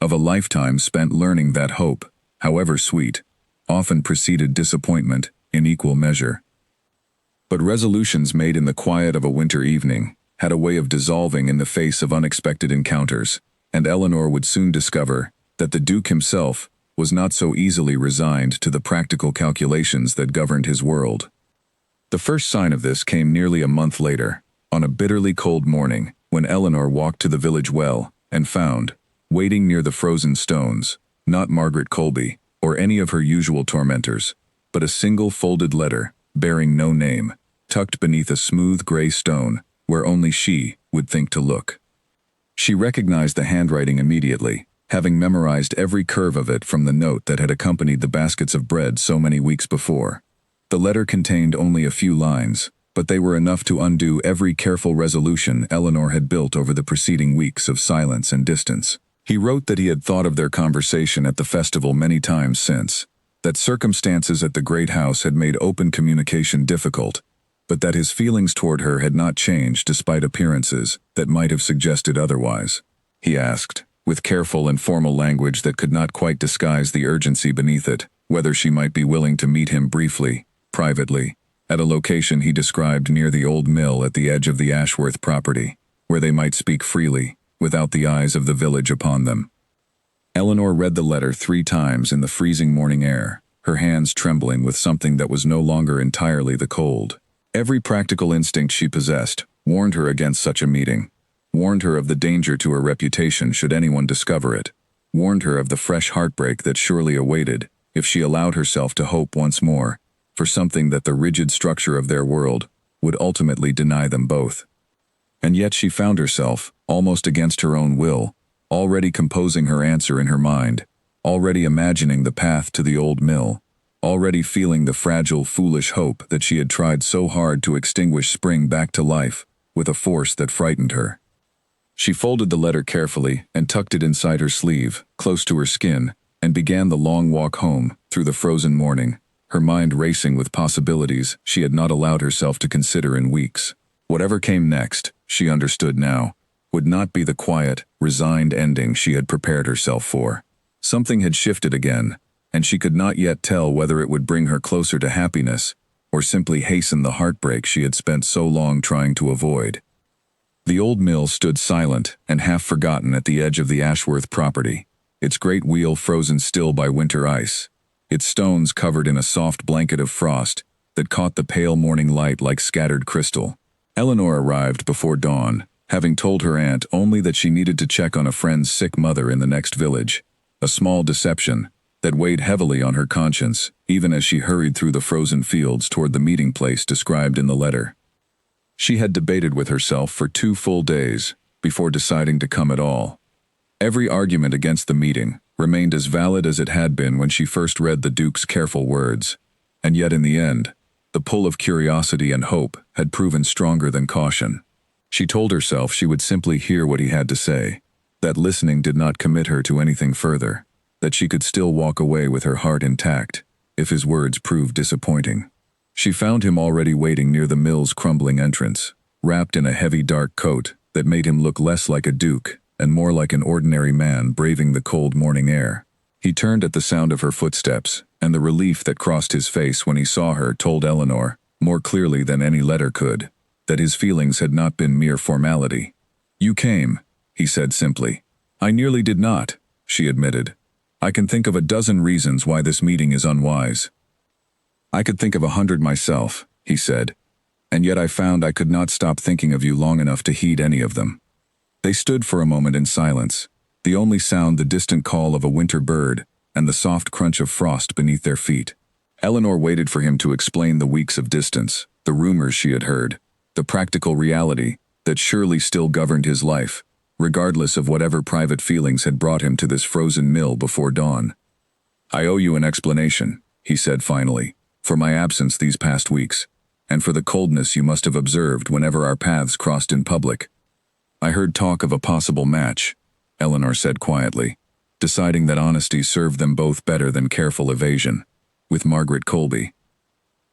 of a lifetime spent learning that hope, however sweet, often preceded disappointment in equal measure. But resolutions made in the quiet of a winter evening had a way of dissolving in the face of unexpected encounters, and Eleanor would soon discover that the Duke himself was not so easily resigned to the practical calculations that governed his world. The first sign of this came nearly a month later, on a bitterly cold morning, when Eleanor walked to the village well and found, waiting near the frozen stones, not Margaret Colby or any of her usual tormentors, but a single folded letter, bearing no name, tucked beneath a smooth gray stone where only she would think to look. She recognized the handwriting immediately, having memorized every curve of it from the note that had accompanied the baskets of bread so many weeks before. The letter contained only a few lines, but they were enough to undo every careful resolution Eleanor had built over the preceding weeks of silence and distance. He wrote that he had thought of their conversation at the festival many times since, that circumstances at the great house had made open communication difficult, but that his feelings toward her had not changed despite appearances that might have suggested otherwise. He asked, with careful and formal language that could not quite disguise the urgency beneath it, whether she might be willing to meet him briefly, privately, at a location he described near the old mill at the edge of the Ashworth property, where they might speak freely, without the eyes of the village upon them. Eleanor read the letter 3 times in the freezing morning air, her hands trembling with something that was no longer entirely the cold. Every practical instinct she possessed warned her against such a meeting, warned her of the danger to her reputation should anyone discover it, warned her of the fresh heartbreak that surely awaited if she allowed herself to hope once more for something that the rigid structure of their world would ultimately deny them both. And yet she found herself, almost against her own will, already composing her answer in her mind, already imagining the path to the old mill, already feeling the fragile, foolish hope that she had tried so hard to extinguish spring back to life with a force that frightened her. She folded the letter carefully and tucked it inside her sleeve, close to her skin, and began the long walk home through the frozen morning, her mind racing with possibilities she had not allowed herself to consider in weeks. Whatever came next, she understood now, would not be the quiet, resigned ending she had prepared herself for. Something had shifted again, and she could not yet tell whether it would bring her closer to happiness or simply hasten the heartbreak she had spent so long trying to avoid. The old mill stood silent and half forgotten at the edge of the Ashworth property, its great wheel frozen still by winter ice, its stones covered in a soft blanket of frost that caught the pale morning light like scattered crystal. Eleanor arrived before dawn, having told her aunt only that she needed to check on a friend's sick mother in the next village, a small deception that weighed heavily on her conscience even as she hurried through the frozen fields toward the meeting place described in the letter. She had debated with herself for 2 full days before deciding to come at all. Every argument against the meeting remained as valid as it had been when she first read the Duke's careful words, and yet in the end, the pull of curiosity and hope had proven stronger than caution. She told herself she would simply hear what he had to say, that listening did not commit her to anything further, that she could still walk away with her heart intact if his words proved disappointing. She found him already waiting near the mill's crumbling entrance, wrapped in a heavy dark coat that made him look less like a duke and more like an ordinary man braving the cold morning air. He turned at the sound of her footsteps, and the relief that crossed his face when he saw her told Eleanor, more clearly than any letter could, that his feelings had not been mere formality. "You came," he said simply. "I nearly did not," she admitted. "I can think of a dozen reasons why this meeting is unwise." "I could think of 100 myself," he said, "and yet I found I could not stop thinking of you long enough to heed any of them." They stood for a moment in silence, the only sound the distant call of a winter bird and the soft crunch of frost beneath their feet. Eleanor waited for him to explain the weeks of distance, the rumors she had heard, the practical reality that surely still governed his life, regardless of whatever private feelings had brought him to this frozen mill before dawn. "I owe you an explanation," he said finally, "for my absence these past weeks, and for the coldness you must have observed whenever our paths crossed in public." "I heard talk of a possible match," Eleanor said quietly, deciding that honesty served them both better than careful evasion, "with Margaret Colby."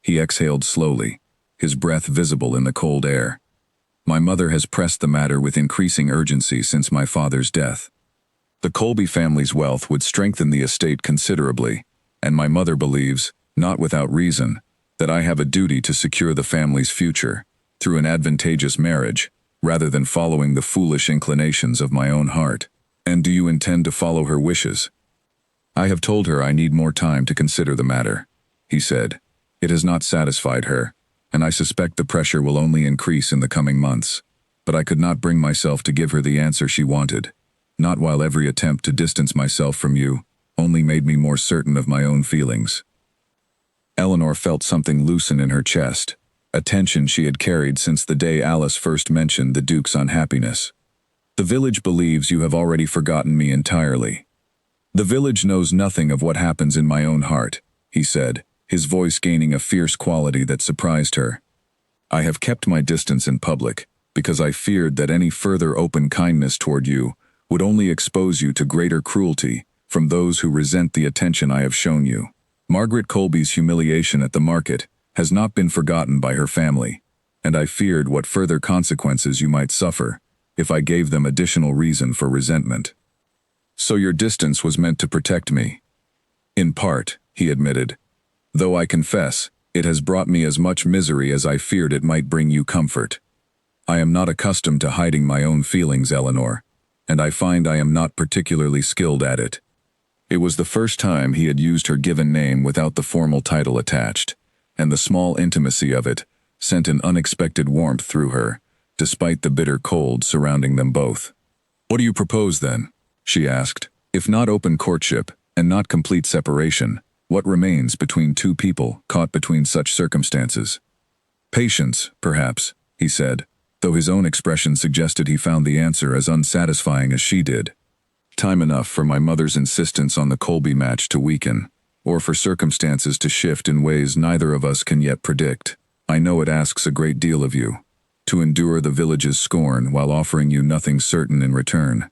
He exhaled slowly, his breath visible in the cold air. "My mother has pressed the matter with increasing urgency since my father's death. The Colby family's wealth would strengthen the estate considerably, and my mother believes, not without reason, that I have a duty to secure the family's future through an advantageous marriage, rather than following the foolish inclinations of my own heart." "And do you intend to follow her wishes?" "I have told her I need more time to consider the matter," he said. "It has not satisfied her, and I suspect the pressure will only increase in the coming months. But I could not bring myself to give her the answer she wanted, not while every attempt to distance myself from you only made me more certain of my own feelings." Eleanor felt something loosen in her chest, a tension she had carried since the day Alice first mentioned the Duke's unhappiness. "The village believes you have already forgotten me entirely." "The village knows nothing of what happens in my own heart," he said, his voice gaining a fierce quality that surprised her. "I have kept my distance in public, because I feared that any further open kindness toward you would only expose you to greater cruelty from those who resent the attention I have shown you. Margaret Colby's humiliation at the market has not been forgotten by her family, and I feared what further consequences you might suffer if I gave them additional reason for resentment. So your distance was meant to protect me." "In part," he admitted, "though I confess, it has brought me as much misery as I feared it might bring you comfort. I am not accustomed to hiding my own feelings, Eleanor, and I find I am not particularly skilled at it." It was the first time he had used her given name without the formal title attached, and the small intimacy of it sent an unexpected warmth through her, despite the bitter cold surrounding them both. "What do you propose, then?" she asked. "If not open courtship, and not complete separation, what remains between two people caught between such circumstances?" "Patience, perhaps," he said, though his own expression suggested he found the answer as unsatisfying as she did. "Time enough for my mother's insistence on the Colby match to weaken, or for circumstances to shift in ways neither of us can yet predict. I know it asks a great deal of you, to endure the village's scorn while offering you nothing certain in return."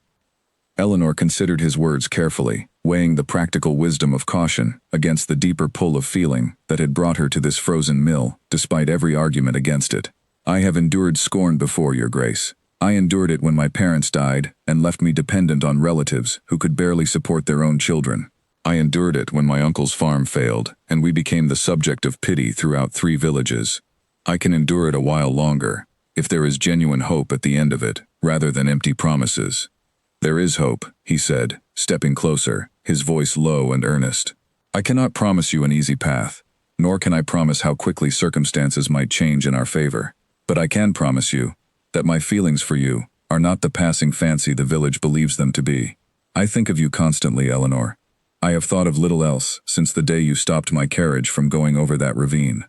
Eleanor considered his words carefully, weighing the practical wisdom of caution against the deeper pull of feeling that had brought her to this frozen mill, despite every argument against it. "I have endured scorn before, Your Grace. I endured it when my parents died and left me dependent on relatives who could barely support their own children. I endured it when my uncle's farm failed and we became the subject of pity throughout 3 villages. I can endure it a while longer, if there is genuine hope at the end of it, rather than empty promises." "There is hope," he said, stepping closer, his voice low and earnest. "I cannot promise you an easy path, nor can I promise how quickly circumstances might change in our favor. But I can promise you that my feelings for you are not the passing fancy the village believes them to be. I think of you constantly, Eleanor. I have thought of little else since the day you stopped my carriage from going over that ravine."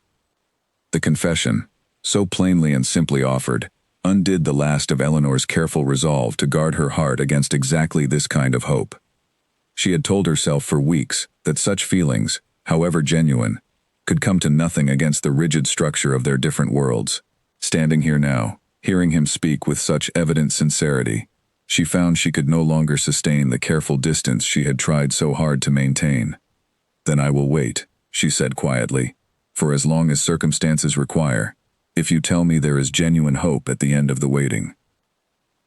The confession, so plainly and simply offered, undid the last of Eleanor's careful resolve to guard her heart against exactly this kind of hope. She had told herself for weeks that such feelings, however genuine, could come to nothing against the rigid structure of their different worlds. Standing here now, hearing him speak with such evident sincerity, she found she could no longer sustain the careful distance she had tried so hard to maintain. "Then I will wait," she said quietly, "for as long as circumstances require, if you tell me there is genuine hope at the end of the waiting."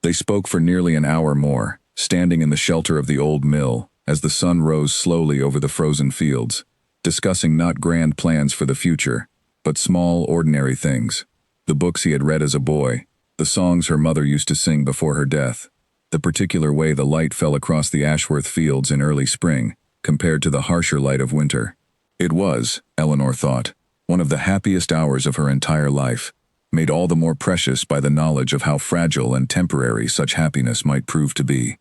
They spoke for nearly an hour more, standing in the shelter of the old mill, as the sun rose slowly over the frozen fields, discussing not grand plans for the future, but small, ordinary things. The books he had read as a boy, the songs her mother used to sing before her death, the particular way the light fell across the Ashworth fields in early spring, compared to the harsher light of winter. It was, Eleanor thought, one of the happiest hours of her entire life, made all the more precious by the knowledge of how fragile and temporary such happiness might prove to be.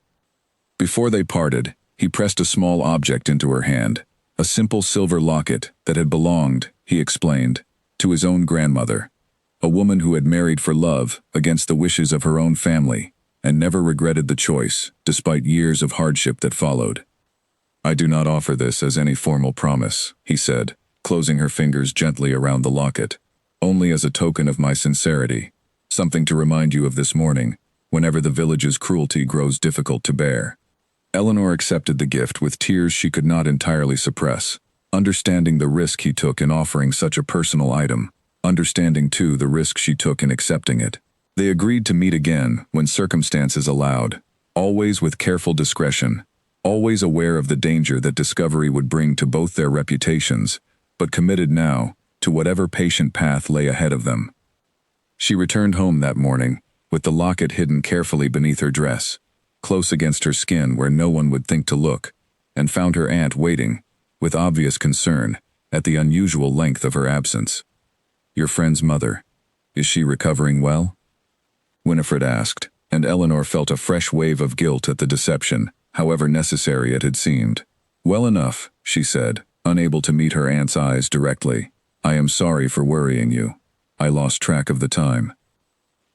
Before they parted, he pressed a small object into her hand, a simple silver locket that had belonged, he explained, to his own grandmother, a woman who had married for love against the wishes of her own family, and never regretted the choice, despite years of hardship that followed. "I do not offer this as any formal promise," he said, closing her fingers gently around the locket, "only as a token of my sincerity, something to remind you of this morning, whenever the village's cruelty grows difficult to bear." Eleanor accepted the gift with tears she could not entirely suppress, understanding the risk he took in offering such a personal item, understanding too the risk she took in accepting it. They agreed to meet again when circumstances allowed, always with careful discretion, always aware of the danger that discovery would bring to both their reputations, but committed now to whatever patient path lay ahead of them. She returned home that morning, with the locket hidden carefully beneath her dress, close against her skin where no one would think to look, and found her aunt waiting, with obvious concern, at the unusual length of her absence. "Your friend's mother, is she recovering well?" Winifred asked, and Eleanor felt a fresh wave of guilt at the deception, however necessary it had seemed. "Well enough," she said, unable to meet her aunt's eyes directly. "I am sorry for worrying you. I lost track of the time."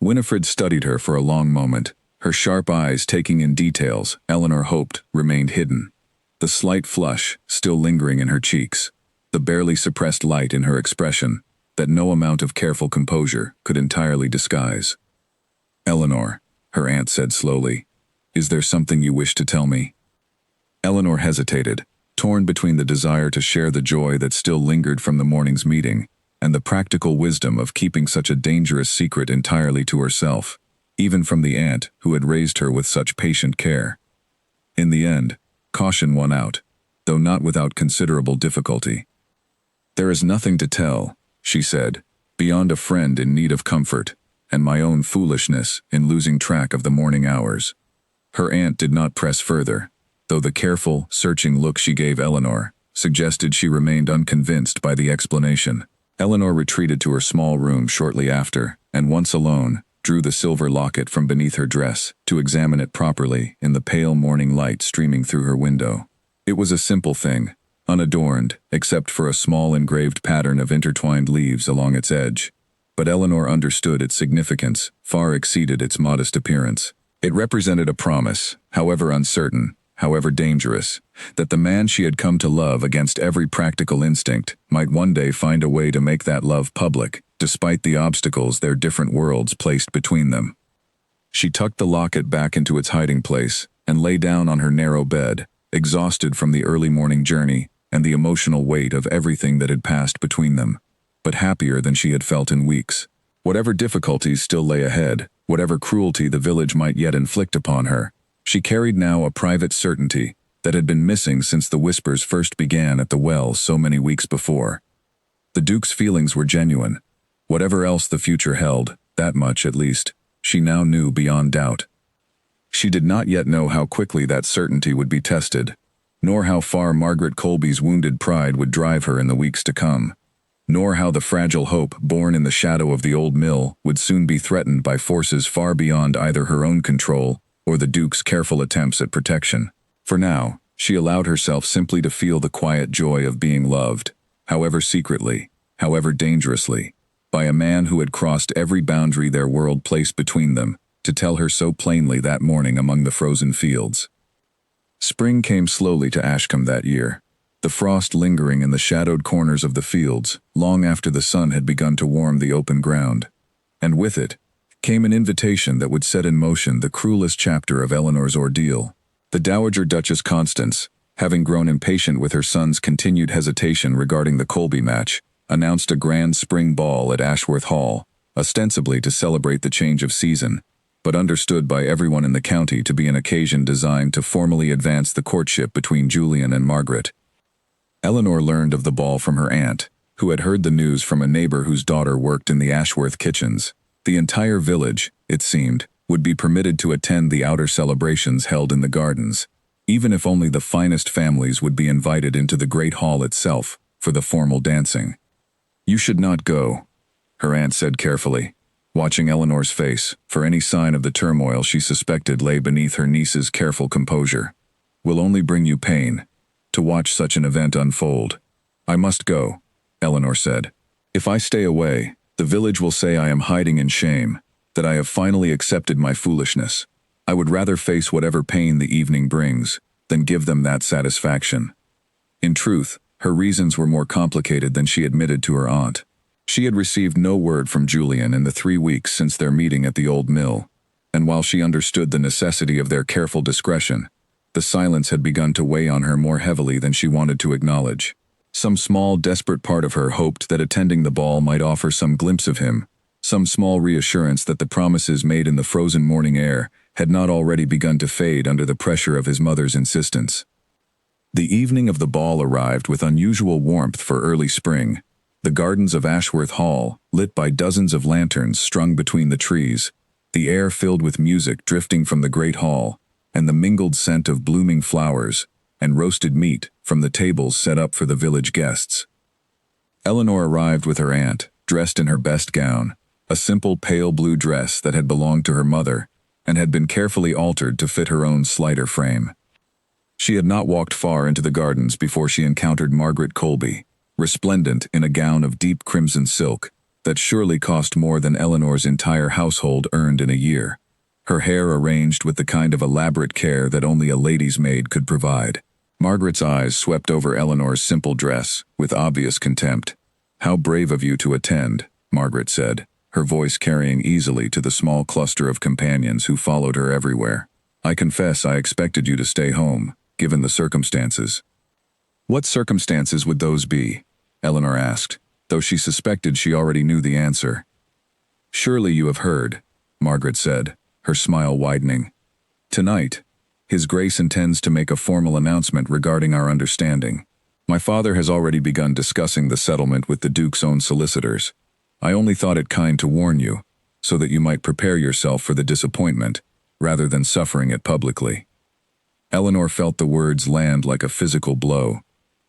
Winifred studied her for a long moment, her sharp eyes taking in details Eleanor hoped remained hidden. The slight flush still lingering in her cheeks, the barely suppressed light in her expression that no amount of careful composure could entirely disguise. "Eleanor," her aunt said slowly, "is there something you wish to tell me?" Eleanor hesitated, torn between the desire to share the joy that still lingered from the morning's meeting, and the practical wisdom of keeping such a dangerous secret entirely to herself, even from the aunt who had raised her with such patient care. In the end, caution won out, though not without considerable difficulty. "There is nothing to tell," she said, "beyond a friend in need of comfort, and my own foolishness in losing track of the morning hours." Her aunt did not press further, though the careful, searching look she gave Eleanor suggested she remained unconvinced by the explanation. Eleanor retreated to her small room shortly after, and once alone, drew the silver locket from beneath her dress to examine it properly in the pale morning light streaming through her window. It was a simple thing, unadorned except for a small engraved pattern of intertwined leaves along its edge. But Eleanor understood its significance, far exceeded its modest appearance. It represented a promise, however uncertain, however dangerous, that the man she had come to love against every practical instinct might one day find a way to make that love public, despite the obstacles their different worlds placed between them. She tucked the locket back into its hiding place and lay down on her narrow bed, exhausted from the early morning journey and the emotional weight of everything that had passed between them, but happier than she had felt in weeks. Whatever difficulties still lay ahead, whatever cruelty the village might yet inflict upon her, she carried now a private certainty that had been missing since the whispers first began at the well so many weeks before. The Duke's feelings were genuine. Whatever else the future held, that much, at least, she now knew beyond doubt. She did not yet know how quickly that certainty would be tested, nor how far Margaret Colby's wounded pride would drive her in the weeks to come, nor how the fragile hope born in the shadow of the old mill would soon be threatened by forces far beyond either her own control or the Duke's careful attempts at protection. For now, she allowed herself simply to feel the quiet joy of being loved, however secretly, however dangerously, by a man who had crossed every boundary their world placed between them, to tell her so plainly that morning among the frozen fields. Spring came slowly to Ashcombe that year, the frost lingering in the shadowed corners of the fields long after the sun had begun to warm the open ground. And with it came an invitation that would set in motion the cruelest chapter of Eleanor's ordeal. The Dowager Duchess Constance, having grown impatient with her son's continued hesitation regarding the Colby match, announced a grand spring ball at Ashworth Hall, ostensibly to celebrate the change of season, but understood by everyone in the county to be an occasion designed to formally advance the courtship between Julian and Margaret. Eleanor learned of the ball from her aunt, who had heard the news from a neighbor whose daughter worked in the Ashworth kitchens. The entire village, it seemed, would be permitted to attend the outer celebrations held in the gardens, even if only the finest families would be invited into the great hall itself for the formal dancing. "You should not go," her aunt said carefully, watching Eleanor's face for any sign of the turmoil she suspected lay beneath her niece's careful composure. "Will only bring you pain to watch such an event unfold." "I must go," Eleanor said. "If I stay away, the village will say I am hiding in shame, that I have finally accepted my foolishness. I would rather face whatever pain the evening brings than give them that satisfaction." In truth, her reasons were more complicated than she admitted to her aunt. She had received no word from Julian in the 3 weeks since their meeting at the old mill, and while she understood the necessity of their careful discretion, the silence had begun to weigh on her more heavily than she wanted to acknowledge. Some small, desperate part of her hoped that attending the ball might offer some glimpse of him, some small reassurance that the promises made in the frozen morning air had not already begun to fade under the pressure of his mother's insistence. The evening of the ball arrived with unusual warmth for early spring. The gardens of Ashworth Hall, lit by dozens of lanterns strung between the trees, the air filled with music drifting from the great hall, and the mingled scent of blooming flowers and roasted meat from the tables set up for the village guests. Eleanor arrived with her aunt, dressed in her best gown, a simple pale blue dress that had belonged to her mother and had been carefully altered to fit her own slighter frame. She had not walked far into the gardens before she encountered Margaret Colby, resplendent in a gown of deep crimson silk that surely cost more than Eleanor's entire household earned in a year, her hair arranged with the kind of elaborate care that only a lady's maid could provide. Margaret's eyes swept over Eleanor's simple dress with obvious contempt. "How brave of you to attend," Margaret said, her voice carrying easily to the small cluster of companions who followed her everywhere. "I confess I expected you to stay home, given the circumstances." "What circumstances would those be?" Eleanor asked, though she suspected she already knew the answer. "Surely you have heard," Margaret said, her smile widening. "Tonight, His Grace intends to make a formal announcement regarding our understanding. My father has already begun discussing the settlement with the Duke's own solicitors. I only thought it kind to warn you, so that you might prepare yourself for the disappointment, rather than suffering it publicly." Eleanor felt the words land like a physical blow,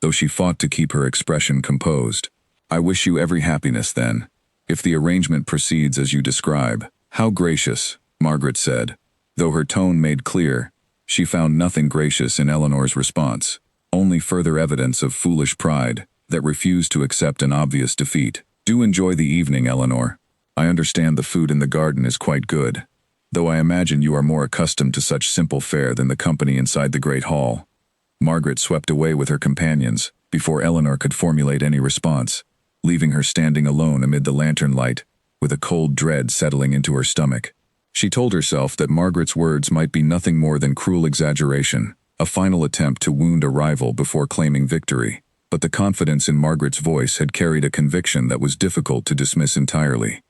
though she fought to keep her expression composed. "I wish you every happiness, then, if the arrangement proceeds as you describe." "How gracious," Margaret said, though her tone made clear she found nothing gracious in Eleanor's response, only further evidence of foolish pride that refused to accept an obvious defeat. "Do enjoy the evening, Eleanor. I understand the food in the garden is quite good, though I imagine you are more accustomed to such simple fare than the company inside the great hall." Margaret swept away with her companions before Eleanor could formulate any response, leaving her standing alone amid the lantern light, with a cold dread settling into her stomach. She told herself that Margaret's words might be nothing more than cruel exaggeration, a final attempt to wound a rival before claiming victory, but the confidence in Margaret's voice had carried a conviction that was difficult to dismiss entirely.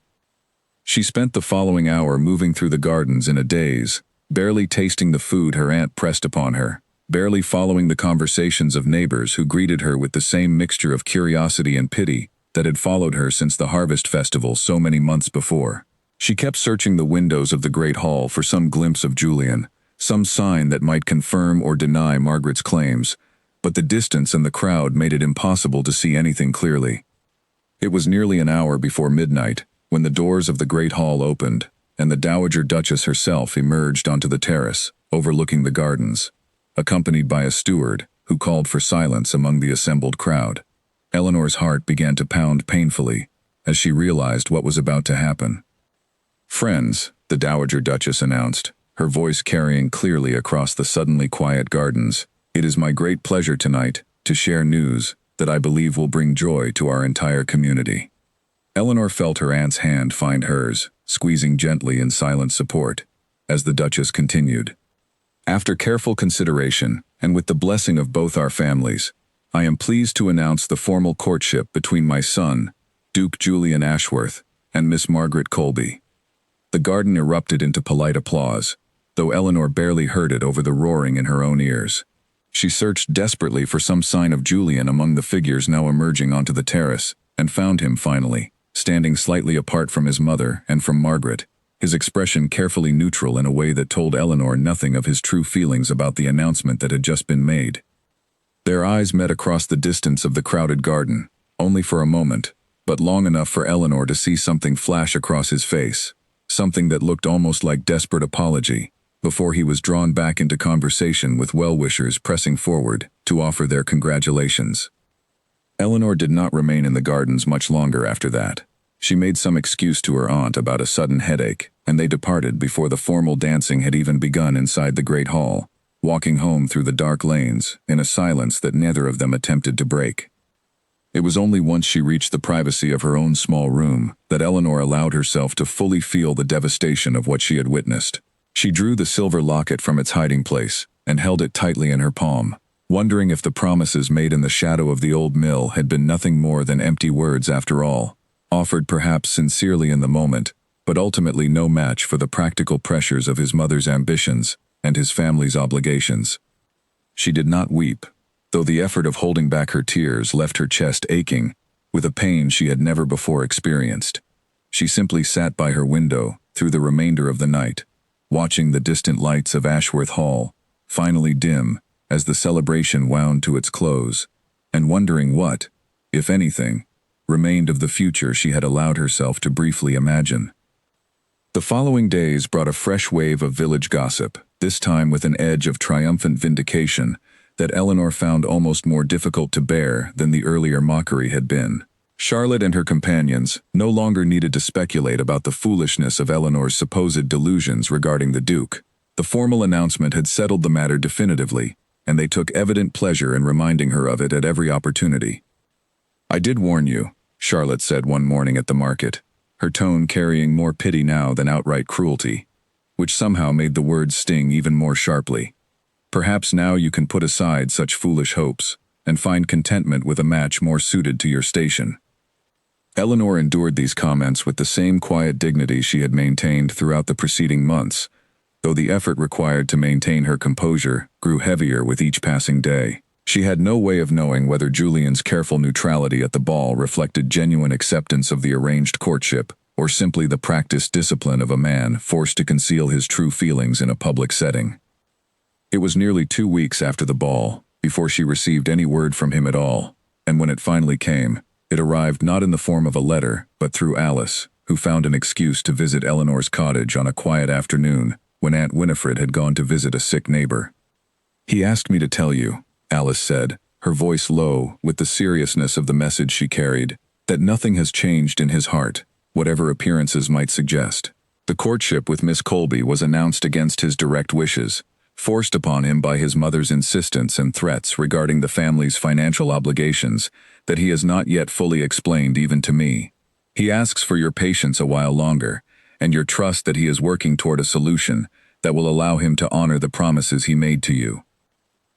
She spent the following hour moving through the gardens in a daze, barely tasting the food her aunt pressed upon her, barely following the conversations of neighbors who greeted her with the same mixture of curiosity and pity that had followed her since the harvest festival so many months before. She kept searching the windows of the great hall for some glimpse of Julian, some sign that might confirm or deny Margaret's claims, but the distance and the crowd made it impossible to see anything clearly. It was nearly an hour before midnight when the doors of the great hall opened, and the Dowager Duchess herself emerged onto the terrace, overlooking the gardens, accompanied by a steward who called for silence among the assembled crowd. Eleanor's heart began to pound painfully as she realized what was about to happen. "Friends," the Dowager Duchess announced, her voice carrying clearly across the suddenly quiet gardens, "it is my great pleasure tonight to share news that I believe will bring joy to our entire community." Eleanor felt her aunt's hand find hers, squeezing gently in silent support, as the Duchess continued. "After careful consideration, and with the blessing of both our families, I am pleased to announce the formal courtship between my son, Duke Julian Ashworth, and Miss Margaret Colby. The garden erupted into polite applause, though Eleanor barely heard it over the roaring in her own ears. She searched desperately for some sign of Julian among the figures now emerging onto the terrace, and found him finally, standing slightly apart from his mother and from Margaret, his expression carefully neutral in a way that told Eleanor nothing of his true feelings about the announcement that had just been made. Their eyes met across the distance of the crowded garden, only for a moment, but long enough for Eleanor to see something flash across his face, something that looked almost like desperate apology, before he was drawn back into conversation with well-wishers pressing forward to offer their congratulations. Eleanor did not remain in the gardens much longer after that. She made some excuse to her aunt about a sudden headache, and they departed before the formal dancing had even begun inside the great hall, walking home through the dark lanes in a silence that neither of them attempted to break. It was only once she reached the privacy of her own small room that Eleanor allowed herself to fully feel the devastation of what she had witnessed. She drew the silver locket from its hiding place and held it tightly in her palm, wondering if the promises made in the shadow of the old mill had been nothing more than empty words after all, offered perhaps sincerely in the moment, but ultimately no match for the practical pressures of his mother's ambitions and his family's obligations. She did not weep, though the effort of holding back her tears left her chest aching with a pain she had never before experienced. She simply sat by her window through the remainder of the night, watching the distant lights of Ashworth Hall finally dim as the celebration wound to its close, and wondering what, if anything, remained of the future she had allowed herself to briefly imagine. The following days brought a fresh wave of village gossip, this time with an edge of triumphant vindication that Eleanor found almost more difficult to bear than the earlier mockery had been. Charlotte and her companions no longer needed to speculate about the foolishness of Eleanor's supposed delusions regarding the Duke. The formal announcement had settled the matter definitively, and they took evident pleasure in reminding her of it at every opportunity. "I did warn you," Charlotte said one morning at the market, her tone carrying more pity now than outright cruelty, which somehow made the words sting even more sharply. "Perhaps now you can put aside such foolish hopes and find contentment with a match more suited to your station." Eleanor endured these comments with the same quiet dignity she had maintained throughout the preceding months, though the effort required to maintain her composure grew heavier with each passing day. She had no way of knowing whether Julian's careful neutrality at the ball reflected genuine acceptance of the arranged courtship, or simply the practiced discipline of a man forced to conceal his true feelings in a public setting. It was nearly 2 weeks after the ball before she received any word from him at all, and when it finally came, it arrived not in the form of a letter, but through Alice, who found an excuse to visit Eleanor's cottage on a quiet afternoon when Aunt Winifred had gone to visit a sick neighbor. "He asked me to tell you," Alice said, her voice low with the seriousness of the message she carried, "that nothing has changed in his heart, whatever appearances might suggest. The courtship with Miss Colby was announced against his direct wishes, forced upon him by his mother's insistence and threats regarding the family's financial obligations that he has not yet fully explained even to me. He asks for your patience a while longer, and your trust that he is working toward a solution that will allow him to honor the promises he made to you."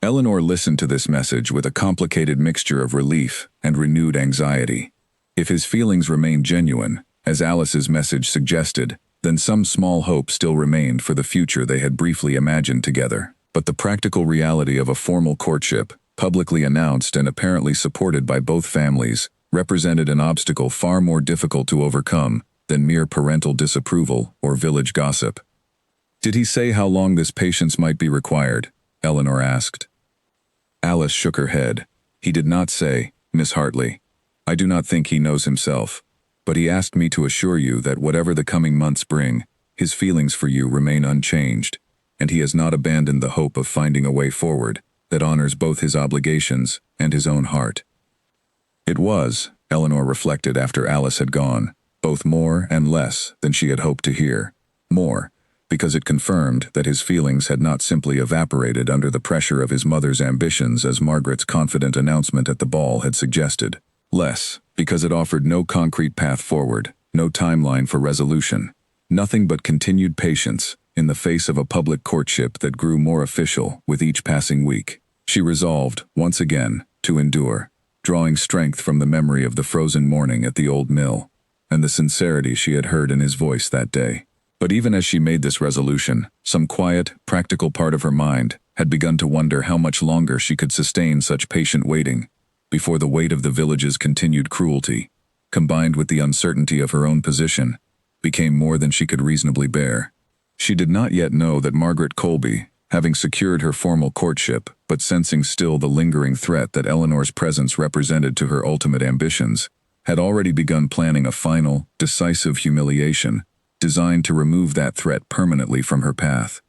Eleanor listened to this message with a complicated mixture of relief and renewed anxiety. If his feelings remained genuine, as Alice's message suggested, then some small hope still remained for the future they had briefly imagined together. But the practical reality of a formal courtship, publicly announced and apparently supported by both families, represented an obstacle far more difficult to overcome than mere parental disapproval or village gossip. "Did he say how long this patience might be required?" Eleanor asked. Alice shook her head. "He did not say, Miss Hartley. I do not think he knows himself. But he asked me to assure you that whatever the coming months bring, his feelings for you remain unchanged, and he has not abandoned the hope of finding a way forward that honors both his obligations and his own heart." It was, Eleanor reflected after Alice had gone, both more and less than she had hoped to hear. More, because it confirmed that his feelings had not simply evaporated under the pressure of his mother's ambitions as Margaret's confident announcement at the ball had suggested. Less, because it offered no concrete path forward, no timeline for resolution, nothing but continued patience in the face of a public courtship that grew more official with each passing week. She resolved, once again, to endure, drawing strength from the memory of the frozen morning at the old mill, and the sincerity she had heard in his voice that day. But even as she made this resolution, some quiet, practical part of her mind had begun to wonder how much longer she could sustain such patient waiting before the weight of the village's continued cruelty, combined with the uncertainty of her own position, became more than she could reasonably bear. She did not yet know that Margaret Colby, having secured her formal courtship but sensing still the lingering threat that Eleanor's presence represented to her ultimate ambitions, had already begun planning a final, decisive humiliation designed to remove that threat permanently from her path.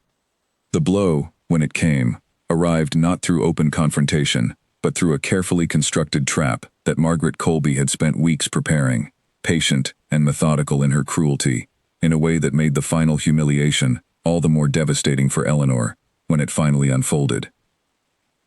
The blow, when it came, arrived not through open confrontation, but through a carefully constructed trap that Margaret Colby had spent weeks preparing, patient and methodical in her cruelty, in a way that made the final humiliation all the more devastating for Eleanor when it finally unfolded.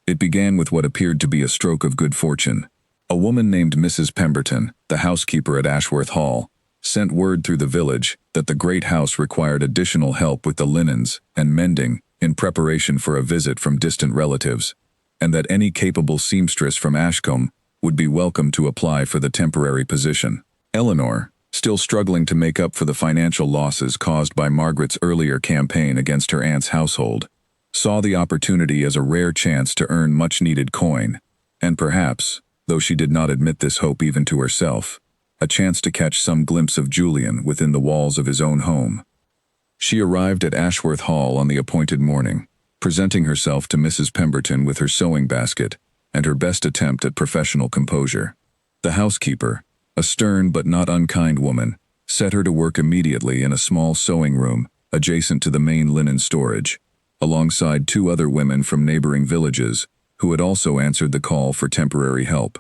It began with what appeared to be a stroke of good fortune. A woman named Mrs. Pemberton, the housekeeper at Ashworth Hall, sent word through the village that the great house required additional help with the linens and mending in preparation for a visit from distant relatives, and that any capable seamstress from Ashcombe would be welcome to apply for the temporary position. Eleanor, still struggling to make up for the financial losses caused by Margaret's earlier campaign against her aunt's household, saw the opportunity as a rare chance to earn much-needed coin, and perhaps, though she did not admit this hope even to herself, a chance to catch some glimpse of Julian within the walls of his own home. She arrived at Ashworth Hall on the appointed morning, presenting herself to Mrs. Pemberton with her sewing basket and her best attempt at professional composure. The housekeeper, a stern but not unkind woman, set her to work immediately in a small sewing room adjacent to the main linen storage, alongside two other women from neighboring villages who had also answered the call for temporary help.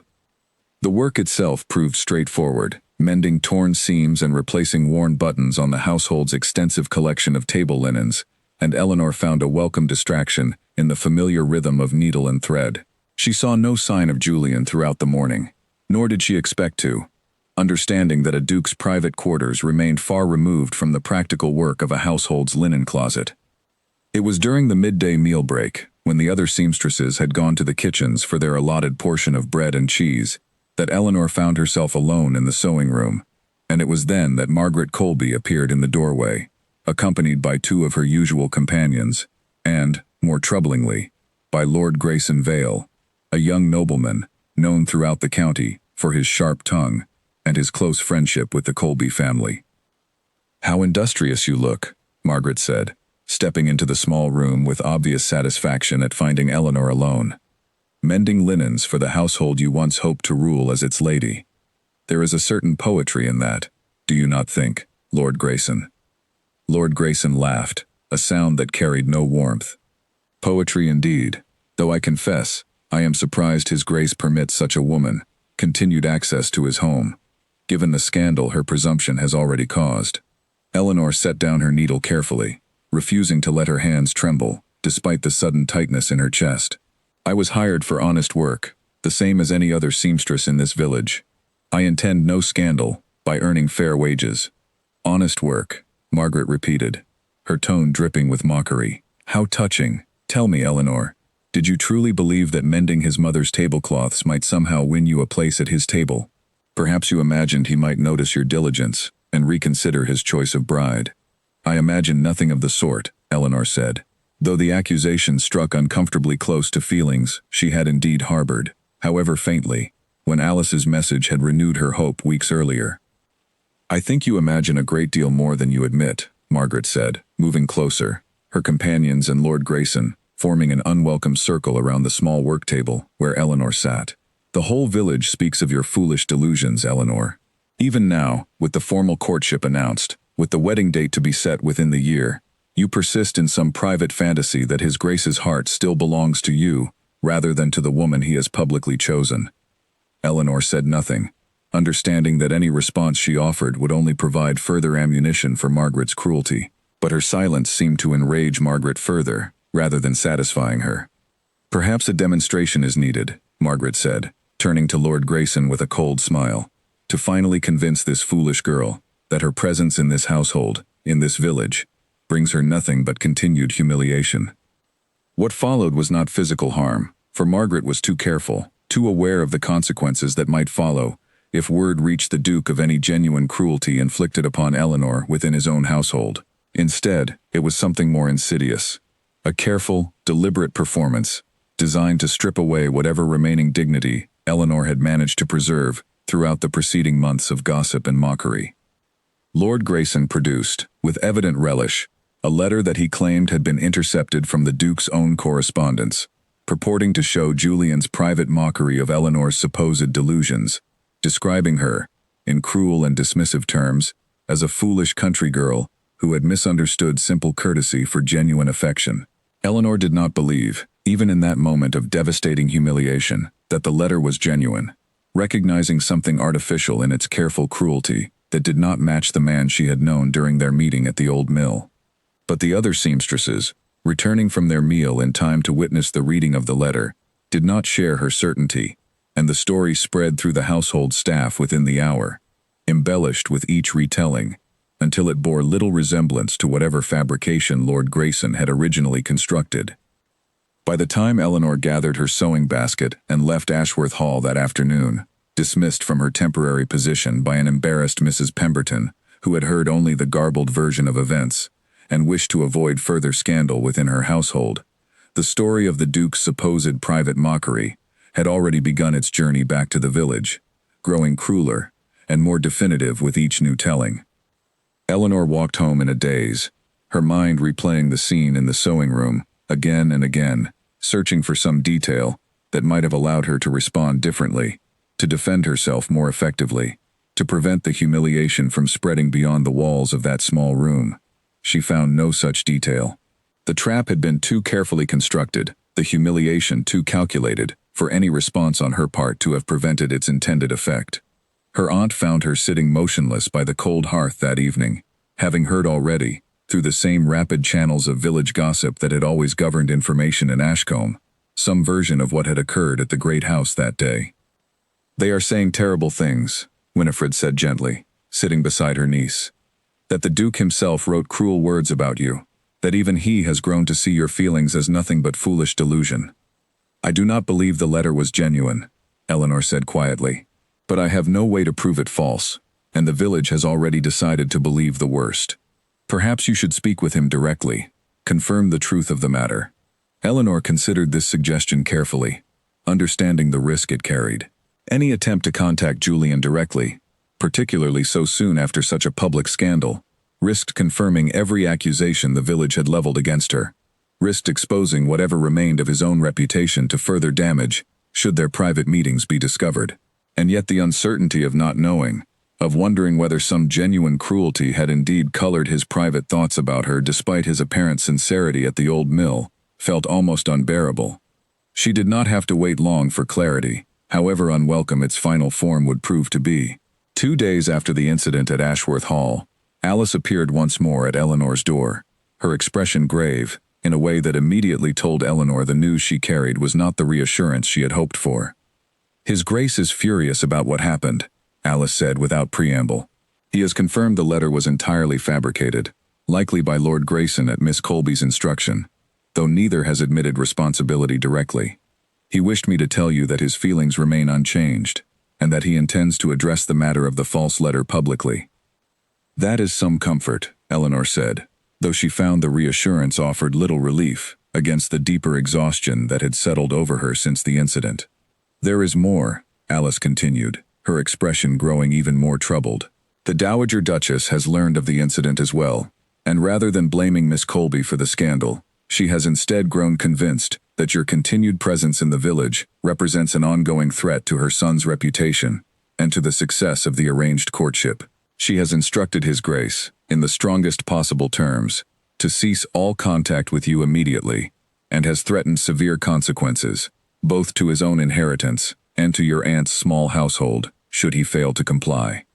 The work itself proved straightforward, mending torn seams and replacing worn buttons on the household's extensive collection of table linens, and Eleanor found a welcome distraction in the familiar rhythm of needle and thread. She saw no sign of Julian throughout the morning, nor did she expect to, understanding that a duke's private quarters remained far removed from the practical work of a household's linen closet. It was during the midday meal break, when the other seamstresses had gone to the kitchens for their allotted portion of bread and cheese, that Eleanor found herself alone in the sewing room, and it was then that Margaret Colby appeared in the doorway, accompanied by two of her usual companions, and, more troublingly, by Lord Grayson Vale, a young nobleman known throughout the county for his sharp tongue and his close friendship with the Colby family. "How industrious you look," Margaret said, stepping into the small room with obvious satisfaction at finding Eleanor alone. "Mending linens for the household you once hoped to rule as its lady. There is a certain poetry in that, do you not think, Lord Grayson?" Lord Grayson laughed, a sound that carried no warmth. "Poetry indeed, though I confess, I am surprised His Grace permits such a woman continued access to his home, given the scandal her presumption has already caused." Eleanor set down her needle carefully, refusing to let her hands tremble, despite the sudden tightness in her chest. "I was hired for honest work, the same as any other seamstress in this village. I intend no scandal, by earning fair wages." "Honest work," Margaret repeated, her tone dripping with mockery. "How touching. Tell me, Eleanor, did you truly believe that mending his mother's tablecloths might somehow win you a place at his table? Perhaps you imagined he might notice your diligence and reconsider his choice of bride." "I imagined nothing of the sort," Eleanor said, though the accusation struck uncomfortably close to feelings she had indeed harbored, however faintly, when Alice's message had renewed her hope weeks earlier. "I think you imagine a great deal more than you admit," Margaret said, moving closer, her companions and Lord Grayson forming an unwelcome circle around the small work table where Eleanor sat. "The whole village speaks of your foolish delusions, Eleanor. Even now, with the formal courtship announced, with the wedding date to be set within the year, you persist in some private fantasy that His Grace's heart still belongs to you, rather than to the woman he has publicly chosen." Eleanor said nothing, understanding that any response she offered would only provide further ammunition for Margaret's cruelty, but her silence seemed to enrage Margaret further, rather than satisfying her. "Perhaps a demonstration is needed," Margaret said, turning to Lord Grayson with a cold smile, "to finally convince this foolish girl that her presence in this household, in this village, brings her nothing but continued humiliation." What followed was not physical harm, for Margaret was too careful, too aware of the consequences that might follow if word reached the Duke of any genuine cruelty inflicted upon Eleanor within his own household. Instead, it was something more insidious. A careful, deliberate performance, designed to strip away whatever remaining dignity Eleanor had managed to preserve throughout the preceding months of gossip and mockery. Lord Grayson produced, with evident relish, a letter that he claimed had been intercepted from the Duke's own correspondence, purporting to show Julian's private mockery of Eleanor's supposed delusions, describing her, in cruel and dismissive terms, as a foolish country girl who had misunderstood simple courtesy for genuine affection. Eleanor did not believe, even in that moment of devastating humiliation, that the letter was genuine, recognizing something artificial in its careful cruelty that did not match the man she had known during their meeting at the old mill. But the other seamstresses, returning from their meal in time to witness the reading of the letter, did not share her certainty, and the story spread through the household staff within the hour, embellished with each retelling, until it bore little resemblance to whatever fabrication Lord Grayson had originally constructed. By the time Eleanor gathered her sewing basket and left Ashworth Hall that afternoon, dismissed from her temporary position by an embarrassed Mrs. Pemberton, who had heard only the garbled version of events, and wished to avoid further scandal within her household, the story of the Duke's supposed private mockery had already begun its journey back to the village, growing crueler and more definitive with each new telling. Eleanor walked home in a daze, her mind replaying the scene in the sewing room again and again, searching for some detail that might have allowed her to respond differently, to defend herself more effectively, to prevent the humiliation from spreading beyond the walls of that small room. She found no such detail. The trap had been too carefully constructed, the humiliation too calculated, for any response on her part to have prevented its intended effect. Her aunt found her sitting motionless by the cold hearth that evening, having heard already, through the same rapid channels of village gossip that had always governed information in Ashcombe, some version of what had occurred at the great house that day. "They are saying terrible things," Winifred said gently, sitting beside her niece. "That the Duke himself wrote cruel words about you, that even he has grown to see your feelings as nothing but foolish delusion." "I do not believe the letter was genuine," Eleanor said quietly, "but I have no way to prove it false, and the village has already decided to believe the worst. Perhaps you should speak with him directly, confirm the truth of the matter." Eleanor considered this suggestion carefully, understanding the risk it carried. Any attempt to contact Julian directly, particularly so soon after such a public scandal, risked confirming every accusation the village had leveled against her, risked exposing whatever remained of his own reputation to further damage should their private meetings be discovered. And yet the uncertainty of not knowing, of wondering whether some genuine cruelty had indeed colored his private thoughts about her despite his apparent sincerity at the old mill, felt almost unbearable. She did not have to wait long for clarity, however unwelcome its final form would prove to be. 2 days after the incident at Ashworth Hall, Alice appeared once more at Eleanor's door, her expression grave, in a way that immediately told Eleanor the news she carried was not the reassurance she had hoped for. "His Grace is furious about what happened," Alice said without preamble. "He has confirmed the letter was entirely fabricated, likely by Lord Grayson at Miss Colby's instruction, though neither has admitted responsibility directly. He wished me to tell you that his feelings remain unchanged, and that he intends to address the matter of the false letter publicly." "That is some comfort," Eleanor said, though she found the reassurance offered little relief against the deeper exhaustion that had settled over her since the incident. "There is more," Alice continued, her expression growing even more troubled. "The Dowager Duchess has learned of the incident as well, and rather than blaming Miss Colby for the scandal, she has instead grown convinced that your continued presence in the village represents an ongoing threat to her son's reputation and to the success of the arranged courtship. She has instructed His Grace, in the strongest possible terms, to cease all contact with you immediately, and has threatened severe consequences, both to his own inheritance and to your aunt's small household, should he fail to comply."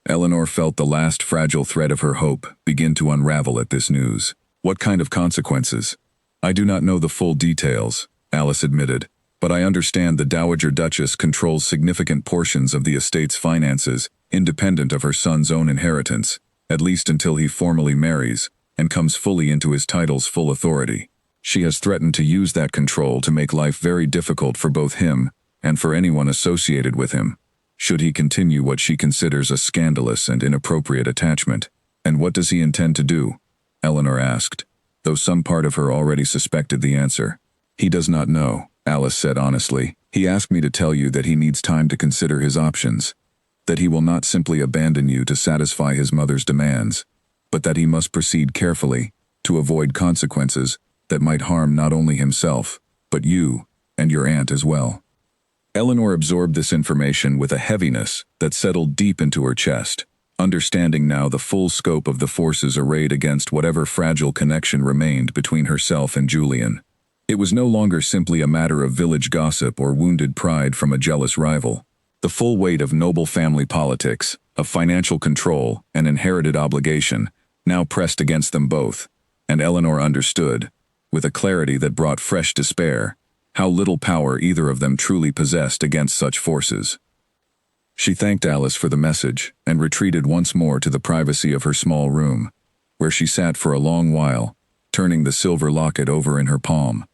Eleanor felt the last fragile thread of her hope begin to unravel at this news. "What kind of consequences?" "I do not know the full details," Alice admitted, "but I understand the Dowager Duchess controls significant portions of the estate's finances, independent of her son's own inheritance, at least until he formally marries and comes fully into his title's full authority. She has threatened to use that control to make life very difficult for both him and for anyone associated with him. should he continue what she considers a scandalous and inappropriate attachment? And what does he intend to do? Eleanor asked, though some part of her already suspected the answer. He does not know, Alice said honestly. He asked me to tell you that he needs time to consider his options, that he will not simply abandon you to satisfy his mother's demands, but that he must proceed carefully to avoid consequences that might harm not only himself, but you and your aunt as well. Eleanor absorbed this information with a heaviness that settled deep into her chest, understanding now the full scope of the forces arrayed against whatever fragile connection remained between herself and Julian. It was no longer simply a matter of village gossip or wounded pride from a jealous rival. The full weight of noble family politics, of financial control and inherited obligation, now pressed against them both, and Eleanor understood, with a clarity that brought fresh despair, how little power either of them truly possessed against such forces. She thanked Alice for the message and retreated once more to the privacy of her small room, where she sat for a long while, turning the silver locket over in her palm,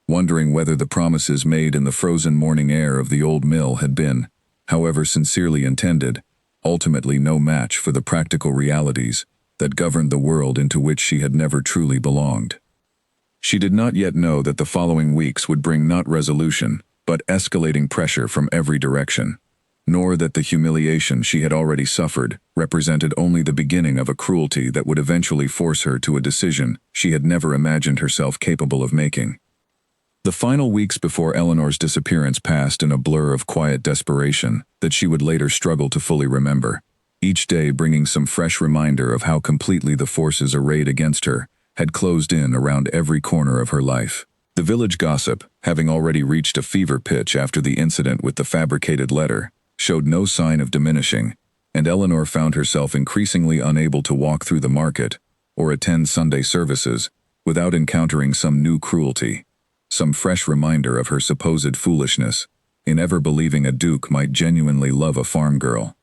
wondering whether the promises made in the frozen morning air of the old mill had been, however sincerely intended, ultimately no match for the practical realities that governed the world into which she had never truly belonged. She did not yet know that the following weeks would bring not resolution, but escalating pressure from every direction, nor that the humiliation she had already suffered represented only the beginning of a cruelty that would eventually force her to a decision she had never imagined herself capable of making. The final weeks before Eleanor's disappearance passed in a blur of quiet desperation that she would later struggle to fully remember, each day bringing some fresh reminder of how completely the forces arrayed against her had closed in around every corner of her life. The village gossip, having already reached a fever pitch after the incident with the fabricated letter, showed no sign of diminishing, and Eleanor found herself increasingly unable to walk through the market or attend Sunday services without encountering some new cruelty, some fresh reminder of her supposed foolishness in ever believing a duke might genuinely love a farm girl.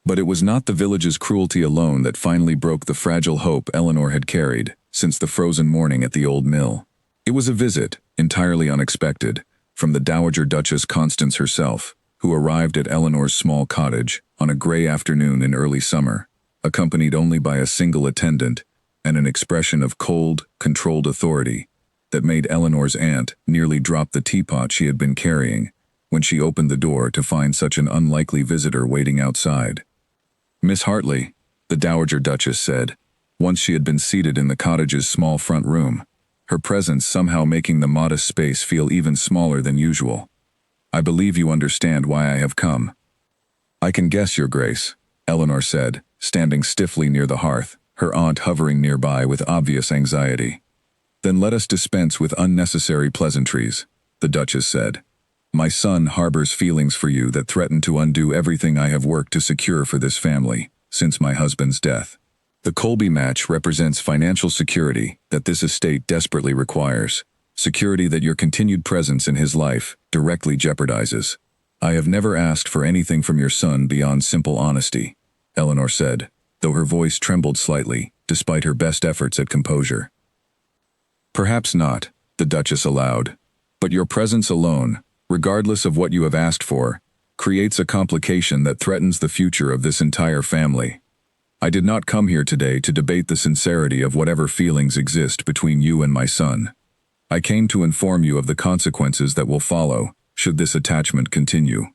But it was not the village's cruelty alone that finally broke the fragile hope Eleanor had carried since the frozen morning at the old mill. It was a visit, entirely unexpected, from the Dowager Duchess Constance herself, who arrived at Eleanor's small cottage on a gray afternoon in early summer, accompanied only by a single attendant and an expression of cold, controlled authority that made Eleanor's aunt nearly drop the teapot she had been carrying when she opened the door to find such an unlikely visitor waiting outside. "Miss Hartley," the Dowager Duchess said, once she had been seated in the cottage's small front room, her presence somehow making the modest space feel even smaller than usual. "I believe you understand why I have come." "I can guess, Your Grace," Eleanor said, standing stiffly near the hearth, her aunt hovering nearby with obvious anxiety. "Then let us dispense with unnecessary pleasantries," the Duchess said. "My son harbors feelings for you that threaten to undo everything I have worked to secure for this family since my husband's death. The Colby match represents financial security that this estate desperately requires, security that your continued presence in his life directly jeopardizes. I have never asked for anything from your son beyond simple honesty," Eleanor said, though her voice trembled slightly, despite her best efforts at composure. "Perhaps not," the Duchess allowed, "but your presence alone, regardless of what you have asked for, creates a complication that threatens the future of this entire family. I did not come here today to debate the sincerity of whatever feelings exist between you and my son. I came to inform you of the consequences that will follow should this attachment continue."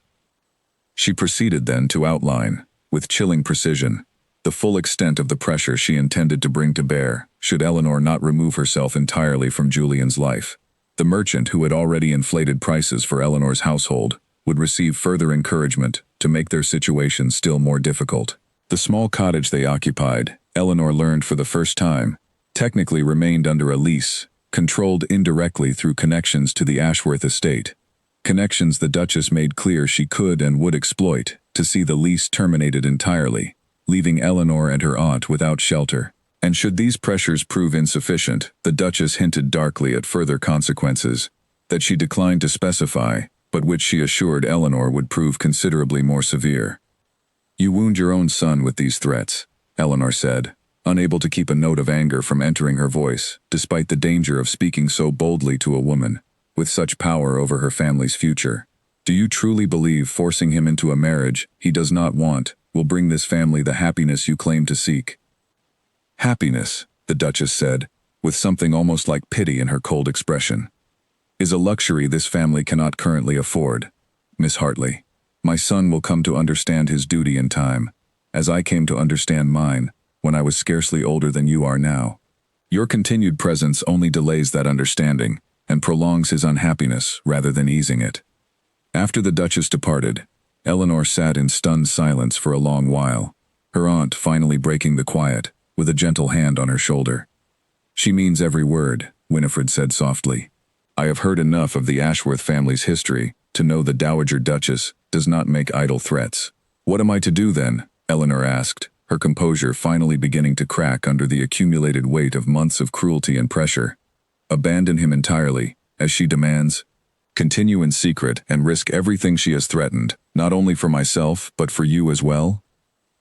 She proceeded then to outline, with chilling precision, the full extent of the pressure she intended to bring to bear should Eleanor not remove herself entirely from Julian's life. The merchant who had already inflated prices for Eleanor's household would receive further encouragement to make their situation still more difficult. The small cottage they occupied, Eleanor learned for the first time, technically remained under a lease, controlled indirectly through connections to the Ashworth estate. Connections the Duchess made clear she could and would exploit to see the lease terminated entirely, leaving Eleanor and her aunt without shelter. And should these pressures prove insufficient, the Duchess hinted darkly at further consequences that she declined to specify, but which she assured Eleanor would prove considerably more severe. "You wound your own son with these threats," Eleanor said, unable to keep a note of anger from entering her voice, despite the danger of speaking so boldly to a woman with such power over her family's future. Do you truly believe forcing him into a marriage he does not want will bring this family the happiness you claim to seek?" "Happiness," the Duchess said, with something almost like pity in her cold expression, "is a luxury this family cannot currently afford. Miss Hartley, my son will come to understand his duty in time, as I came to understand mine when I was scarcely older than you are now. Your continued presence only delays that understanding and prolongs his unhappiness rather than easing it." After the Duchess departed, Eleanor sat in stunned silence for a long while, her aunt finally breaking the quiet with a gentle hand on her shoulder. "She means every word," Winifred said softly. "I have heard enough of the Ashworth family's history to know the Dowager Duchess does not make idle threats." "What am I to do then?" Eleanor asked, her composure finally beginning to crack under the accumulated weight of months of cruelty and pressure. "Abandon him entirely, as she demands? Continue in secret and risk everything she has threatened, not only for myself but for you as well?"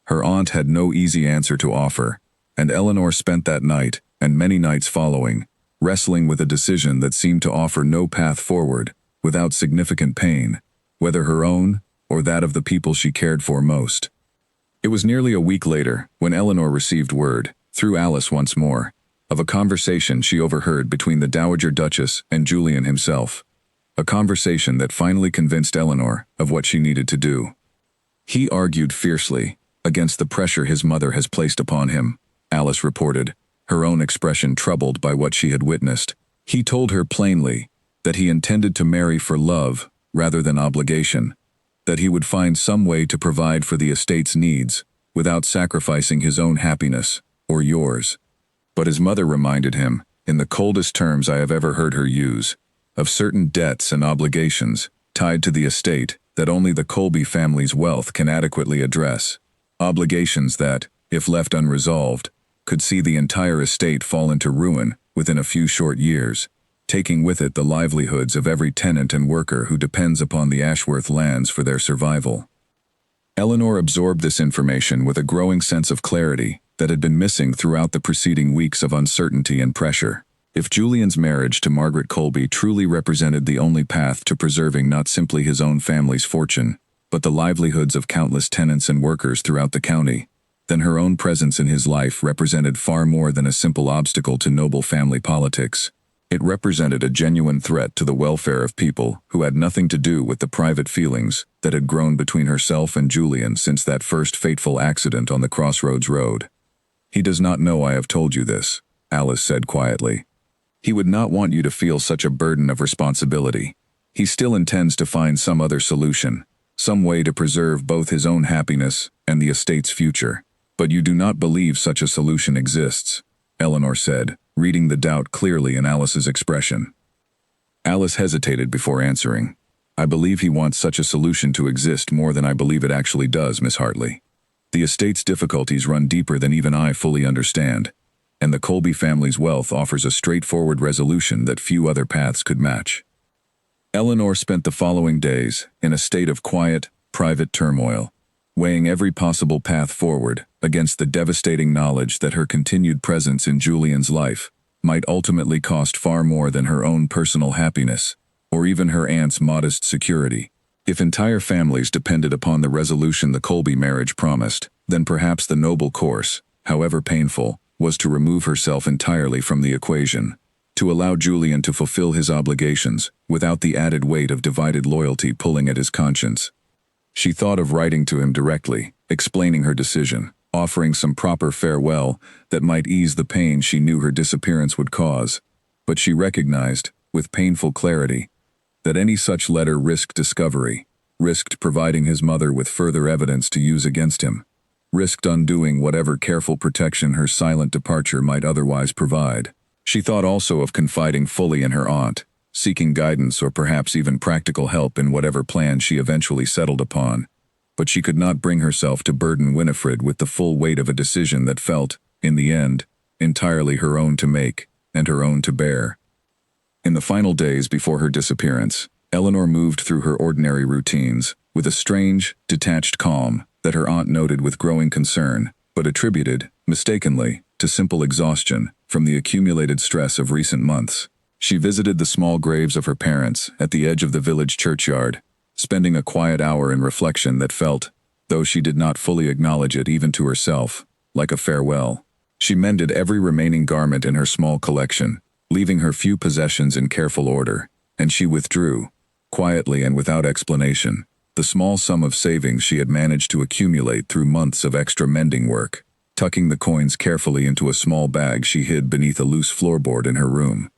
Her aunt had no easy answer to offer, and Eleanor spent that night, and many nights following, wrestling with a decision that seemed to offer no path forward, without significant pain, whether her own or that of the people she cared for most. It was nearly a week later when Eleanor received word, through Alice once more, of a conversation she overheard between the Dowager Duchess and Julian himself. A conversation that finally convinced Eleanor of what she needed to do. "He argued fiercely against the pressure his mother has placed upon him," Alice reported, her own expression troubled by what she had witnessed. "He told her plainly that he intended to marry for love rather than obligation, that he would find some way to provide for the estate's needs without sacrificing his own happiness or yours. But his mother reminded him, in the coldest terms I have ever heard her use, of certain debts and obligations tied to the estate that only the Colby family's wealth can adequately address. Obligations that, if left unresolved, could see the entire estate fall into ruin within a few short years, taking with it the livelihoods of every tenant and worker who depends upon the Ashworth lands for their survival." Eleanor absorbed this information with a growing sense of clarity that had been missing throughout the preceding weeks of uncertainty and pressure. If Julian's marriage to Margaret Colby truly represented the only path to preserving not simply his own family's fortune, but the livelihoods of countless tenants and workers throughout the county, then her own presence in his life represented far more than a simple obstacle to noble family politics. It represented a genuine threat to the welfare of people who had nothing to do with the private feelings that had grown between herself and Julian since that first fateful accident on the Crossroads Road. "He does not know I have told you this," Alice said quietly. "He would not want you to feel such a burden of responsibility. He still intends to find some other solution, some way to preserve both his own happiness and the estate's future. But you do not believe such a solution exists," Eleanor said, reading the doubt clearly in Alice's expression. Alice hesitated before answering. "I believe he wants such a solution to exist more than I believe it actually does, Miss Hartley. The estate's difficulties run deeper than even I fully understand, and the Colby family's wealth offers a straightforward resolution that few other paths could match." Eleanor spent the following days in a state of quiet, private turmoil, weighing every possible path forward against the devastating knowledge that her continued presence in Julian's life might ultimately cost far more than her own personal happiness, or even her aunt's modest security. If entire families depended upon the resolution the Colby marriage promised, then perhaps the noble course, however painful, was to remove herself entirely from the equation, to allow Julian to fulfill his obligations without the added weight of divided loyalty pulling at his conscience. She thought of writing to him directly, explaining her decision, offering some proper farewell that might ease the pain she knew her disappearance would cause, but she recognized, with painful clarity, that any such letter risked discovery, risked providing his mother with further evidence to use against him, risked undoing whatever careful protection her silent departure might otherwise provide. She thought also of confiding fully in her aunt, seeking guidance or perhaps even practical help in whatever plan she eventually settled upon, but she could not bring herself to burden Winifred with the full weight of a decision that felt, in the end, entirely her own to make and her own to bear. In the final days before her disappearance, Eleanor moved through her ordinary routines with a strange, detached calm that her aunt noted with growing concern, but attributed, mistakenly, to simple exhaustion from the accumulated stress of recent months. She visited the small graves of her parents at the edge of the village churchyard, spending a quiet hour in reflection that felt, though she did not fully acknowledge it even to herself, like a farewell. She mended every remaining garment in her small collection, leaving her few possessions in careful order, and she withdrew, quietly and without explanation, the small sum of savings she had managed to accumulate through months of extra mending work. Tucking the coins carefully into a small bag she hid beneath a loose floorboard in her room.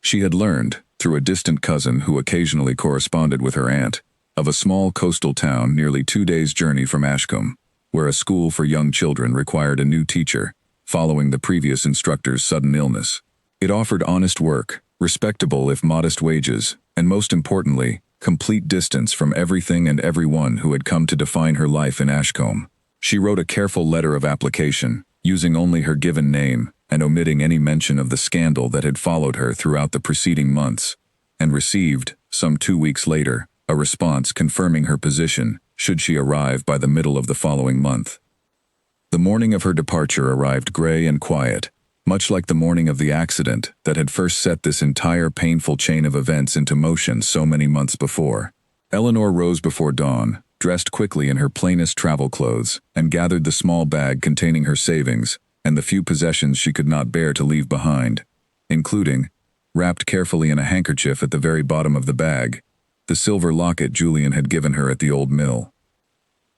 She had learned, through a distant cousin who occasionally corresponded with her aunt, of a small coastal town nearly 2 days' journey from Ashcombe, where a school for young children required a new teacher, following the previous instructor's sudden illness. It offered honest work, respectable if modest wages, and most importantly, complete distance from everything and everyone who had come to define her life in Ashcombe. She wrote a careful letter of application, using only her given name and omitting any mention of the scandal that had followed her throughout the preceding months, and received, some 2 weeks later, a response confirming her position, should she arrive by the middle of the following month. The morning of her departure arrived gray and quiet, much like the morning of the accident that had first set this entire painful chain of events into motion so many months before. Eleanor rose before dawn, dressed quickly in her plainest travel clothes, and gathered the small bag containing her savings and the few possessions she could not bear to leave behind, including, wrapped carefully in a handkerchief at the very bottom of the bag, the silver locket Julian had given her at the old mill.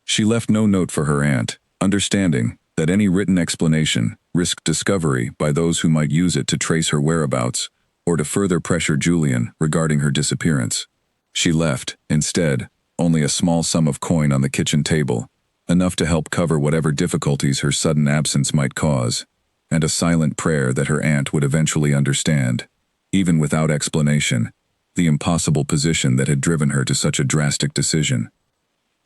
She left no note for her aunt, understanding that any written explanation risked discovery by those who might use it to trace her whereabouts or to further pressure Julian regarding her disappearance. She left, instead, only a small sum of coin on the kitchen table, enough to help cover whatever difficulties her sudden absence might cause, and a silent prayer that her aunt would eventually understand, even without explanation, the impossible position that had driven her to such a drastic decision.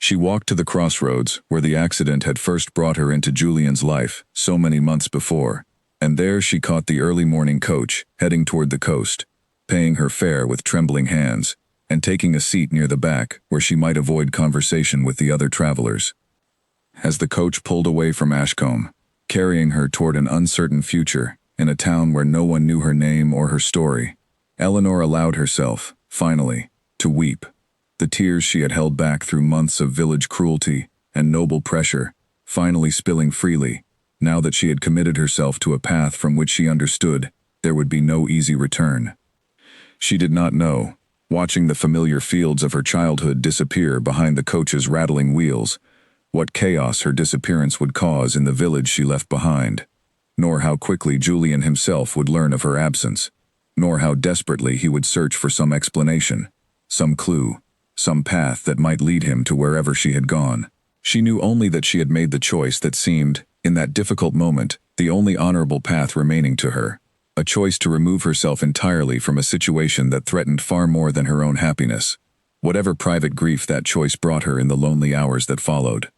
She walked to the crossroads where the accident had first brought her into Julian's life so many months before, and there she caught the early morning coach heading toward the coast, paying her fare with trembling hands, and taking a seat near the back where she might avoid conversation with the other travelers. As the coach pulled away from Ashcombe, carrying her toward an uncertain future in a town where no one knew her name or her story, Eleanor allowed herself, finally, to weep. The tears she had held back through months of village cruelty and noble pressure, finally spilling freely, now that she had committed herself to a path from which she understood there would be no easy return. She did not know, watching the familiar fields of her childhood disappear behind the coach's rattling wheels, what chaos her disappearance would cause in the village she left behind, nor how quickly Julian himself would learn of her absence, nor how desperately he would search for some explanation, some clue, some path that might lead him to wherever she had gone. She knew only that she had made the choice that seemed, in that difficult moment, the only honorable path remaining to her, a choice to remove herself entirely from a situation that threatened far more than her own happiness, whatever private grief that choice brought her in the lonely hours that followed.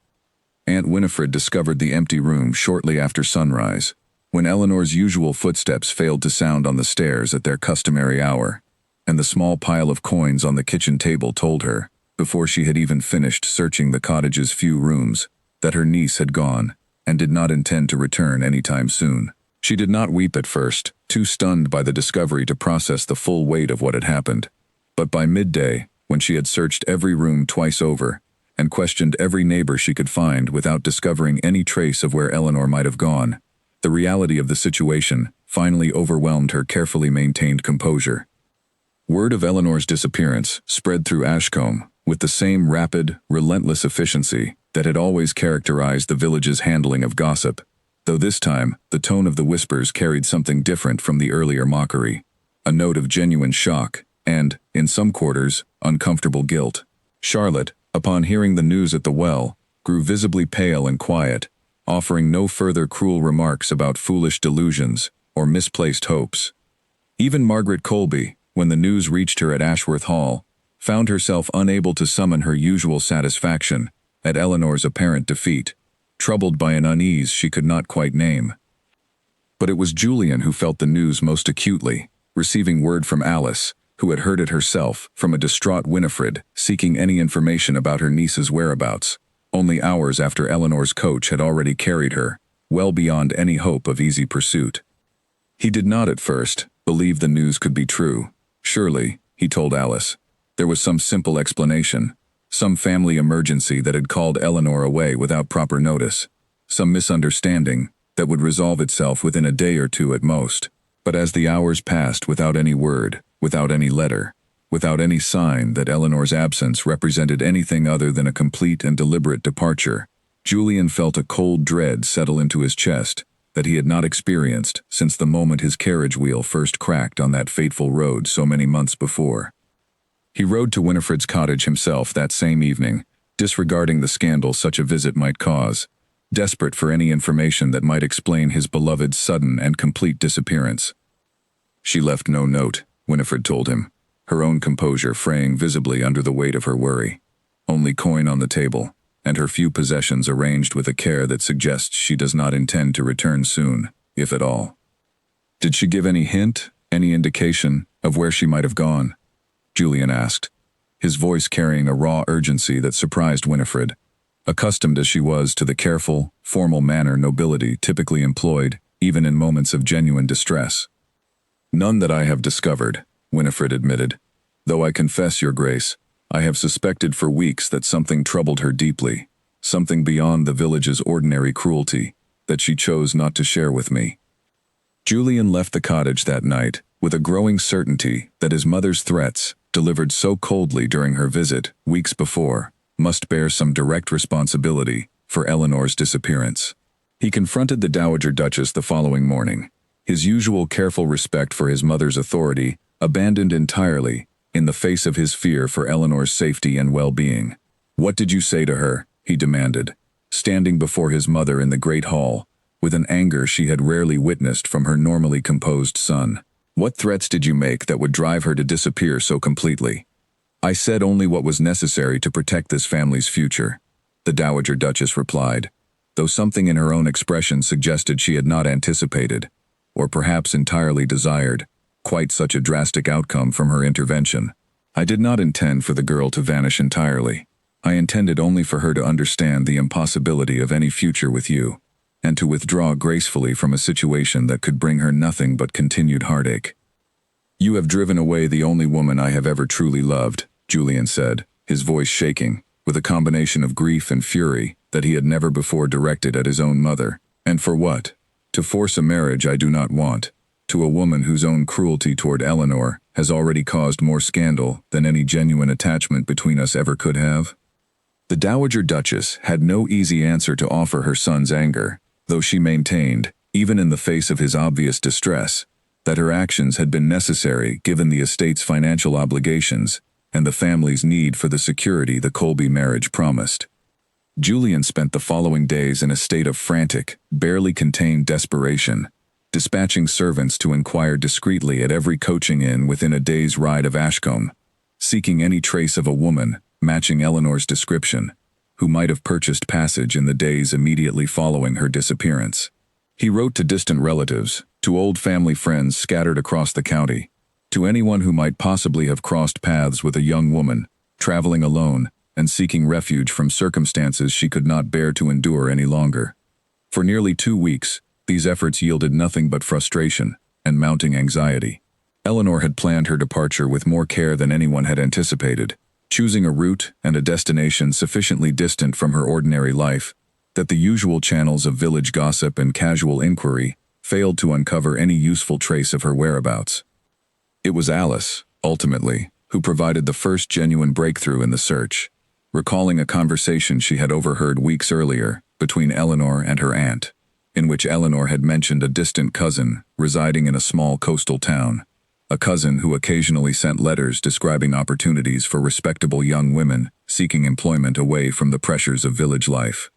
Aunt Winifred discovered the empty room shortly after sunrise, when Eleanor's usual footsteps failed to sound on the stairs at their customary hour, and the small pile of coins on the kitchen table told her, before she had even finished searching the cottage's few rooms, that her niece had gone, and did not intend to return any time soon. She did not weep at first, too stunned by the discovery to process the full weight of what had happened. But by midday, when she had searched every room twice over, and questioned every neighbor she could find without discovering any trace of where Eleanor might have gone, the reality of the situation finally overwhelmed her carefully maintained composure. Word of Eleanor's disappearance spread through Ashcombe with the same rapid, relentless efficiency that had always characterized the village's handling of gossip, though this time the tone of the whispers carried something different from the earlier mockery, a note of genuine shock and, in some quarters, uncomfortable guilt. Charlotte, upon hearing the news at the well, grew visibly pale and quiet, offering no further cruel remarks about foolish delusions or misplaced hopes. Even Margaret Colby, when the news reached her at Ashworth Hall, found herself unable to summon her usual satisfaction at Eleanor's apparent defeat, troubled by an unease she could not quite name. But it was Julian who felt the news most acutely, receiving word from Alice, who had heard it herself from a distraught Winifred seeking any information about her niece's whereabouts, only hours after Eleanor's coach had already carried her, well beyond any hope of easy pursuit. He did not at first believe the news could be true. Surely, he told Alice, There was some simple explanation. Some family emergency that had called Eleanor away without proper notice. Some misunderstanding that would resolve itself within a day or two at most. But as the hours passed without any word, without any letter, without any sign that Eleanor's absence represented anything other than a complete and deliberate departure, Julian felt a cold dread settle into his chest that he had not experienced since the moment his carriage wheel first cracked on that fateful road so many months before. He rode to Winifred's cottage himself that same evening, disregarding the scandal such a visit might cause, desperate for any information that might explain his beloved's sudden and complete disappearance. She left no note, Winifred told him, her own composure fraying visibly under the weight of her worry. Only coin on the table, and her few possessions arranged with a care that suggests she does not intend to return soon, if at all. Did she give any hint, any indication, of where she might have gone? Julian asked, his voice carrying a raw urgency that surprised Winifred, accustomed as she was to the careful, formal manner nobility typically employed, even in moments of genuine distress. None that I have discovered, Winifred admitted, though I confess, Your Grace, I have suspected for weeks that something troubled her deeply, something beyond the village's ordinary cruelty, that she chose not to share with me. Julian left the cottage that night with a growing certainty that his mother's threats, delivered so coldly during her visit weeks before, must bear some direct responsibility for Eleanor's disappearance. He confronted the Dowager Duchess the following morning, his usual careful respect for his mother's authority abandoned entirely in the face of his fear for Eleanor's safety and well-being. "What did you say to her?" he demanded, standing before his mother in the great hall, with an anger she had rarely witnessed from her normally composed son. "What threats did you make that would drive her to disappear so completely?" "I said only what was necessary to protect this family's future," the Dowager Duchess replied, though something in her own expression suggested she had not anticipated, or perhaps entirely desired, quite such a drastic outcome from her intervention. "I did not intend for the girl to vanish entirely. I intended only for her to understand the impossibility of any future with you, and to withdraw gracefully from a situation that could bring her nothing but continued heartache." "You have driven away the only woman I have ever truly loved," Julian said, his voice shaking, with a combination of grief and fury that he had never before directed at his own mother. "And for what? To force a marriage I do not want, to a woman whose own cruelty toward Eleanor has already caused more scandal than any genuine attachment between us ever could have?" The Dowager Duchess had no easy answer to offer her son's anger, though she maintained, even in the face of his obvious distress, that her actions had been necessary given the estate's financial obligations and the family's need for the security the Colby marriage promised. Julian spent the following days in a state of frantic, barely contained desperation, dispatching servants to inquire discreetly at every coaching inn within a day's ride of Ashcombe, seeking any trace of a woman, matching Eleanor's description, who might have purchased passage in the days immediately following her disappearance. He wrote to distant relatives, to old family friends scattered across the county, to anyone who might possibly have crossed paths with a young woman, traveling alone, and seeking refuge from circumstances she could not bear to endure any longer. For nearly 2 weeks, these efforts yielded nothing but frustration and mounting anxiety. Eleanor had planned her departure with more care than anyone had anticipated, choosing a route and a destination sufficiently distant from her ordinary life that the usual channels of village gossip and casual inquiry failed to uncover any useful trace of her whereabouts. It was Alice, ultimately, who provided the first genuine breakthrough in the search, recalling a conversation she had overheard weeks earlier between Eleanor and her aunt, in which Eleanor had mentioned a distant cousin residing in a small coastal town, a cousin who occasionally sent letters describing opportunities for respectable young women seeking employment away from the pressures of village life.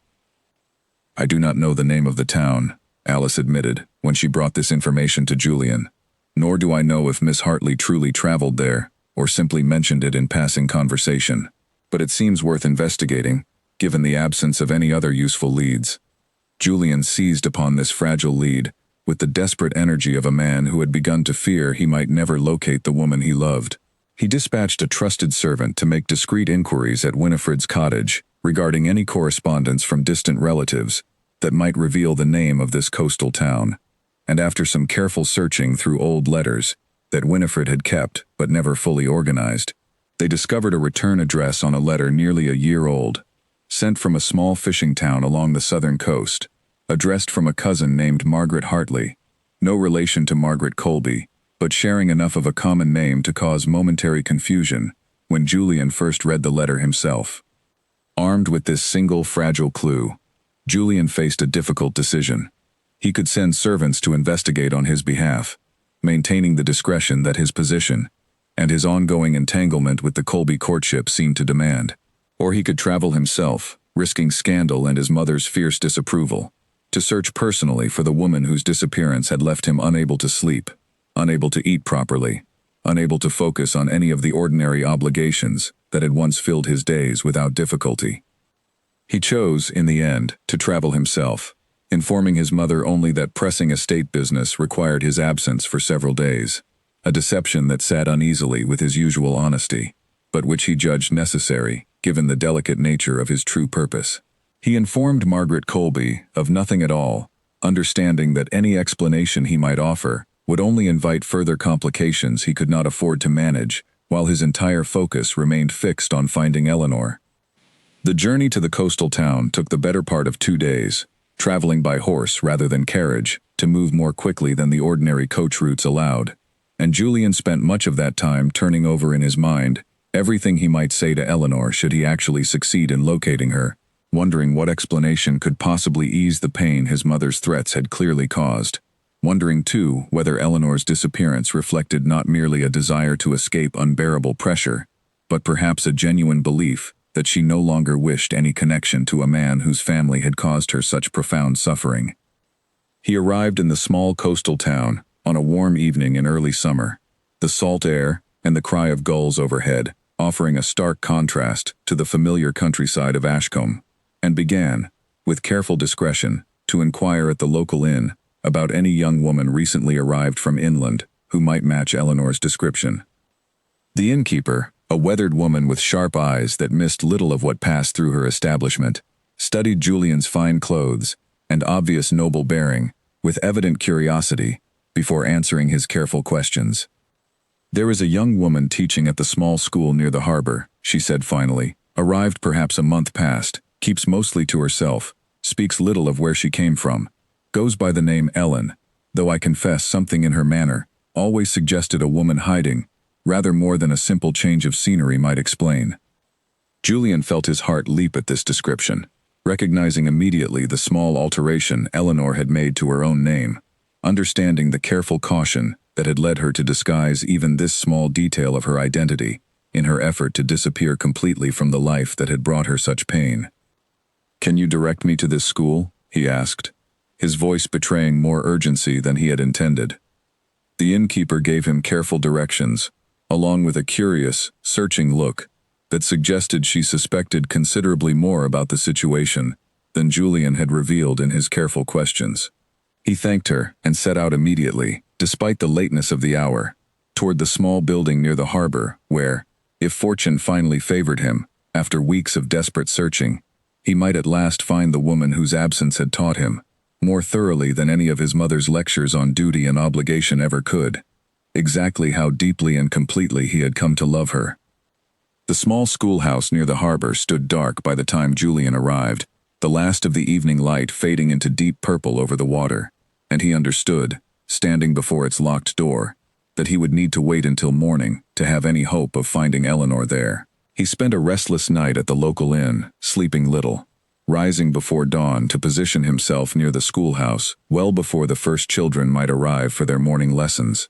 "I do not know the name of the town," Alice admitted when she brought this information to Julian, "nor do I know if Miss Hartley truly traveled there or simply mentioned it in passing conversation. But it seems worth investigating, given the absence of any other useful leads." Julian seized upon this fragile lead with the desperate energy of a man who had begun to fear he might never locate the woman he loved. He dispatched a trusted servant to make discreet inquiries at Winifred's cottage regarding any correspondence from distant relatives that might reveal the name of this coastal town, and after some careful searching through old letters that Winifred had kept but never fully organized, They discovered a return address on a letter nearly a year old, sent from a small fishing town along the southern coast, addressed from a cousin named Margaret Hartley, no relation to Margaret Colby, but sharing enough of a common name to cause momentary confusion when Julian first read the letter himself. Armed with this single fragile clue, Julian faced a difficult decision. He could send servants to investigate on his behalf, maintaining the discretion that his position and his ongoing entanglement with the Colby courtship seemed to demand. Or he could travel himself, risking scandal and his mother's fierce disapproval, to search personally for the woman whose disappearance had left him unable to sleep, unable to eat properly, unable to focus on any of the ordinary obligations that had once filled his days without difficulty. He chose, in the end, to travel himself, informing his mother only that pressing estate business required his absence for several days, a deception that sat uneasily with his usual honesty, but which he judged necessary, given the delicate nature of his true purpose. He informed Margaret Colby of nothing at all, understanding that any explanation he might offer would only invite further complications he could not afford to manage, while his entire focus remained fixed on finding Eleanor. The journey to the coastal town took the better part of 2 days, traveling by horse rather than carriage, to move more quickly than the ordinary coach routes allowed, and Julian spent much of that time turning over in his mind everything he might say to Eleanor should he actually succeed in locating her, wondering what explanation could possibly ease the pain his mother's threats had clearly caused, wondering too whether Eleanor's disappearance reflected not merely a desire to escape unbearable pressure, but perhaps a genuine belief that she no longer wished any connection to a man whose family had caused her such profound suffering. He arrived in the small coastal town on a warm evening in early summer, the salt air and the cry of gulls overhead offering a stark contrast to the familiar countryside of Ashcombe, and began, with careful discretion, to inquire at the local inn about any young woman recently arrived from inland who might match Eleanor's description. The innkeeper, a weathered woman with sharp eyes that missed little of what passed through her establishment, studied Julian's fine clothes and obvious noble bearing with evident curiosity before answering his careful questions. "There is a young woman teaching at the small school near the harbor," she said finally, "arrived perhaps a month past, keeps mostly to herself, speaks little of where she came from, goes by the name Ellen, though I confess something in her manner always suggested a woman hiding, rather more than a simple change of scenery might explain." Julian felt his heart leap at this description, recognizing immediately the small alteration Eleanor had made to her own name, understanding the careful caution that had led her to disguise even this small detail of her identity in her effort to disappear completely from the life that had brought her such pain. "Can you direct me to this school?" he asked, his voice betraying more urgency than he had intended. The innkeeper gave him careful directions, along with a curious, searching look that suggested she suspected considerably more about the situation than Julian had revealed in his careful questions. He thanked her and set out immediately, despite the lateness of the hour, toward the small building near the harbor where, if fortune finally favored him, after weeks of desperate searching, he might at last find the woman whose absence had taught him, more thoroughly than any of his mother's lectures on duty and obligation ever could, exactly how deeply and completely he had come to love her. The small schoolhouse near the harbor stood dark by the time Julian arrived, the last of the evening light fading into deep purple over the water, and he understood, standing before its locked door, that he would need to wait until morning to have any hope of finding Eleanor there. He spent a restless night at the local inn, sleeping little, rising before dawn to position himself near the schoolhouse well before the first children might arrive for their morning lessons.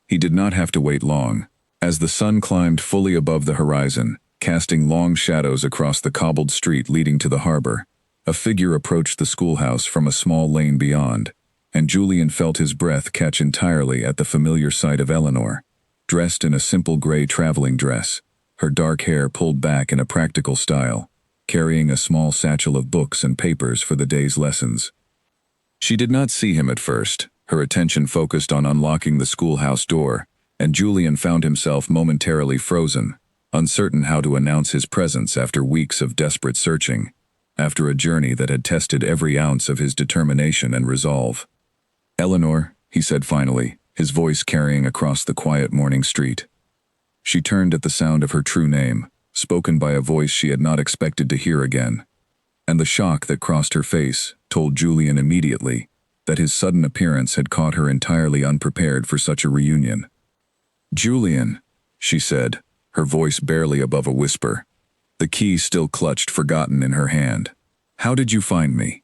He did not have to wait long. As the sun climbed fully above the horizon, casting long shadows across the cobbled street leading to the harbor, a figure approached the schoolhouse from a small lane beyond, and Julian felt his breath catch entirely at the familiar sight of Eleanor, dressed in a simple gray traveling dress, her dark hair pulled back in a practical style, carrying a small satchel of books and papers for the day's lessons. She did not see him at first, her attention focused on unlocking the schoolhouse door, and Julian found himself momentarily frozen, uncertain how to announce his presence after weeks of desperate searching, after a journey that had tested every ounce of his determination and resolve. "Eleanor," he said finally, his voice carrying across the quiet morning street. She turned at the sound of her true name, spoken by a voice she had not expected to hear again. And the shock that crossed her face told Julian immediately that his sudden appearance had caught her entirely unprepared for such a reunion. "Julian," she said, her voice barely above a whisper, the key still clutched forgotten in her hand. "How did you find me?"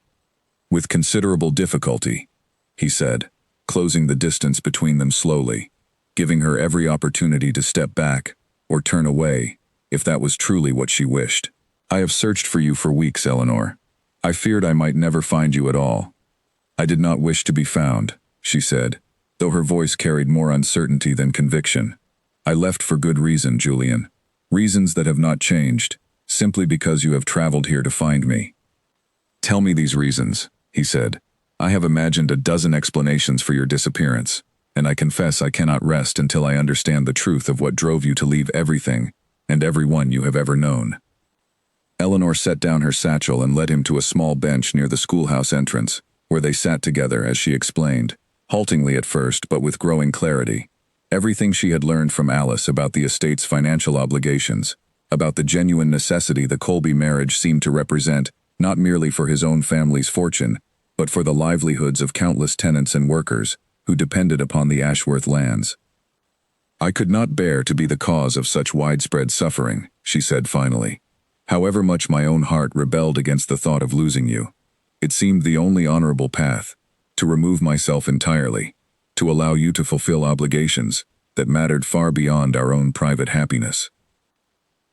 "With considerable difficulty," he said, closing the distance between them slowly, giving her every opportunity to step back or turn away, if that was truly what she wished. "I have searched for you for weeks, Eleanor. I feared I might never find you at all." "I did not wish to be found," she said, though her voice carried more uncertainty than conviction. "I left for good reason, Julian. Reasons that have not changed, simply because you have traveled here to find me." "Tell me these reasons," he said. "I have imagined a dozen explanations for your disappearance, and I confess I cannot rest until I understand the truth of what drove you to leave everything and everyone you have ever known." Eleanor set down her satchel and led him to a small bench near the schoolhouse entrance, where they sat together as she explained, haltingly at first but with growing clarity, everything she had learned from Alice about the estate's financial obligations, about the genuine necessity the Colby marriage seemed to represent, not merely for his own family's fortune, but for the livelihoods of countless tenants and workers who depended upon the Ashworth lands. "I could not bear to be the cause of such widespread suffering," she said finally. "However much my own heart rebelled against the thought of losing you, it seemed the only honorable path, to remove myself entirely, to allow you to fulfill obligations that mattered far beyond our own private happiness."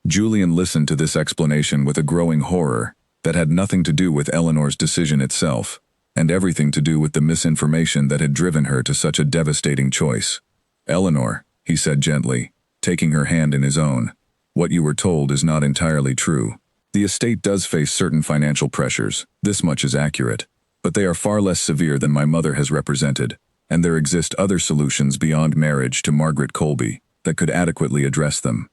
Julian listened to this explanation with a growing horror that had nothing to do with Eleanor's decision itself, and everything to do with the misinformation that had driven her to such a devastating choice. "Eleanor," he said gently, taking her hand in his own, "what you were told is not entirely true. The estate does face certain financial pressures, this much is accurate, but they are far less severe than my mother has represented, and there exist other solutions beyond marriage to Margaret Colby that could adequately address them."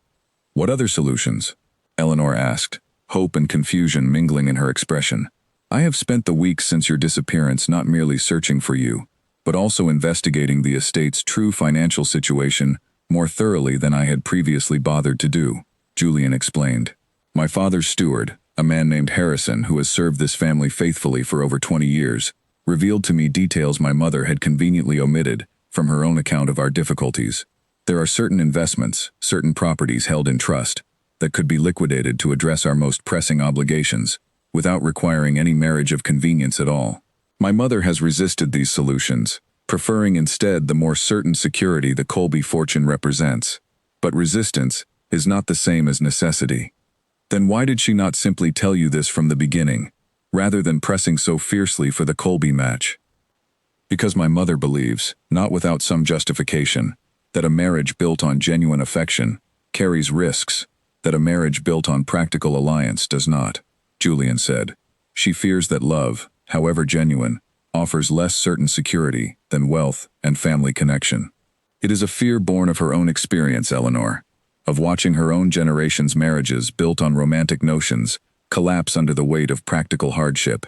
"What other solutions?" Eleanor asked, hope and confusion mingling in her expression. "I have spent the weeks since your disappearance not merely searching for you, but also investigating the estate's true financial situation more thoroughly than I had previously bothered to do," Julian explained. "My father's steward, a man named Harrison who has served this family faithfully for over 20 years, revealed to me details my mother had conveniently omitted from her own account of our difficulties. There are certain investments, certain properties held in trust, that could be liquidated to address our most pressing obligations, without requiring any marriage of convenience at all. My mother has resisted these solutions, preferring instead the more certain security the Colby fortune represents. But resistance is not the same as necessity. Then why did she not simply tell you this from the beginning, rather than pressing so fiercely for the Colby match?" "Because my mother believes, not without some justification, that a marriage built on genuine affection carries risks that a marriage built on practical alliance does not," Julian said. "She fears that love, however genuine, offers less certain security than wealth and family connection. It is a fear born of her own experience, Eleanor, of watching her own generation's marriages built on romantic notions collapse under the weight of practical hardship.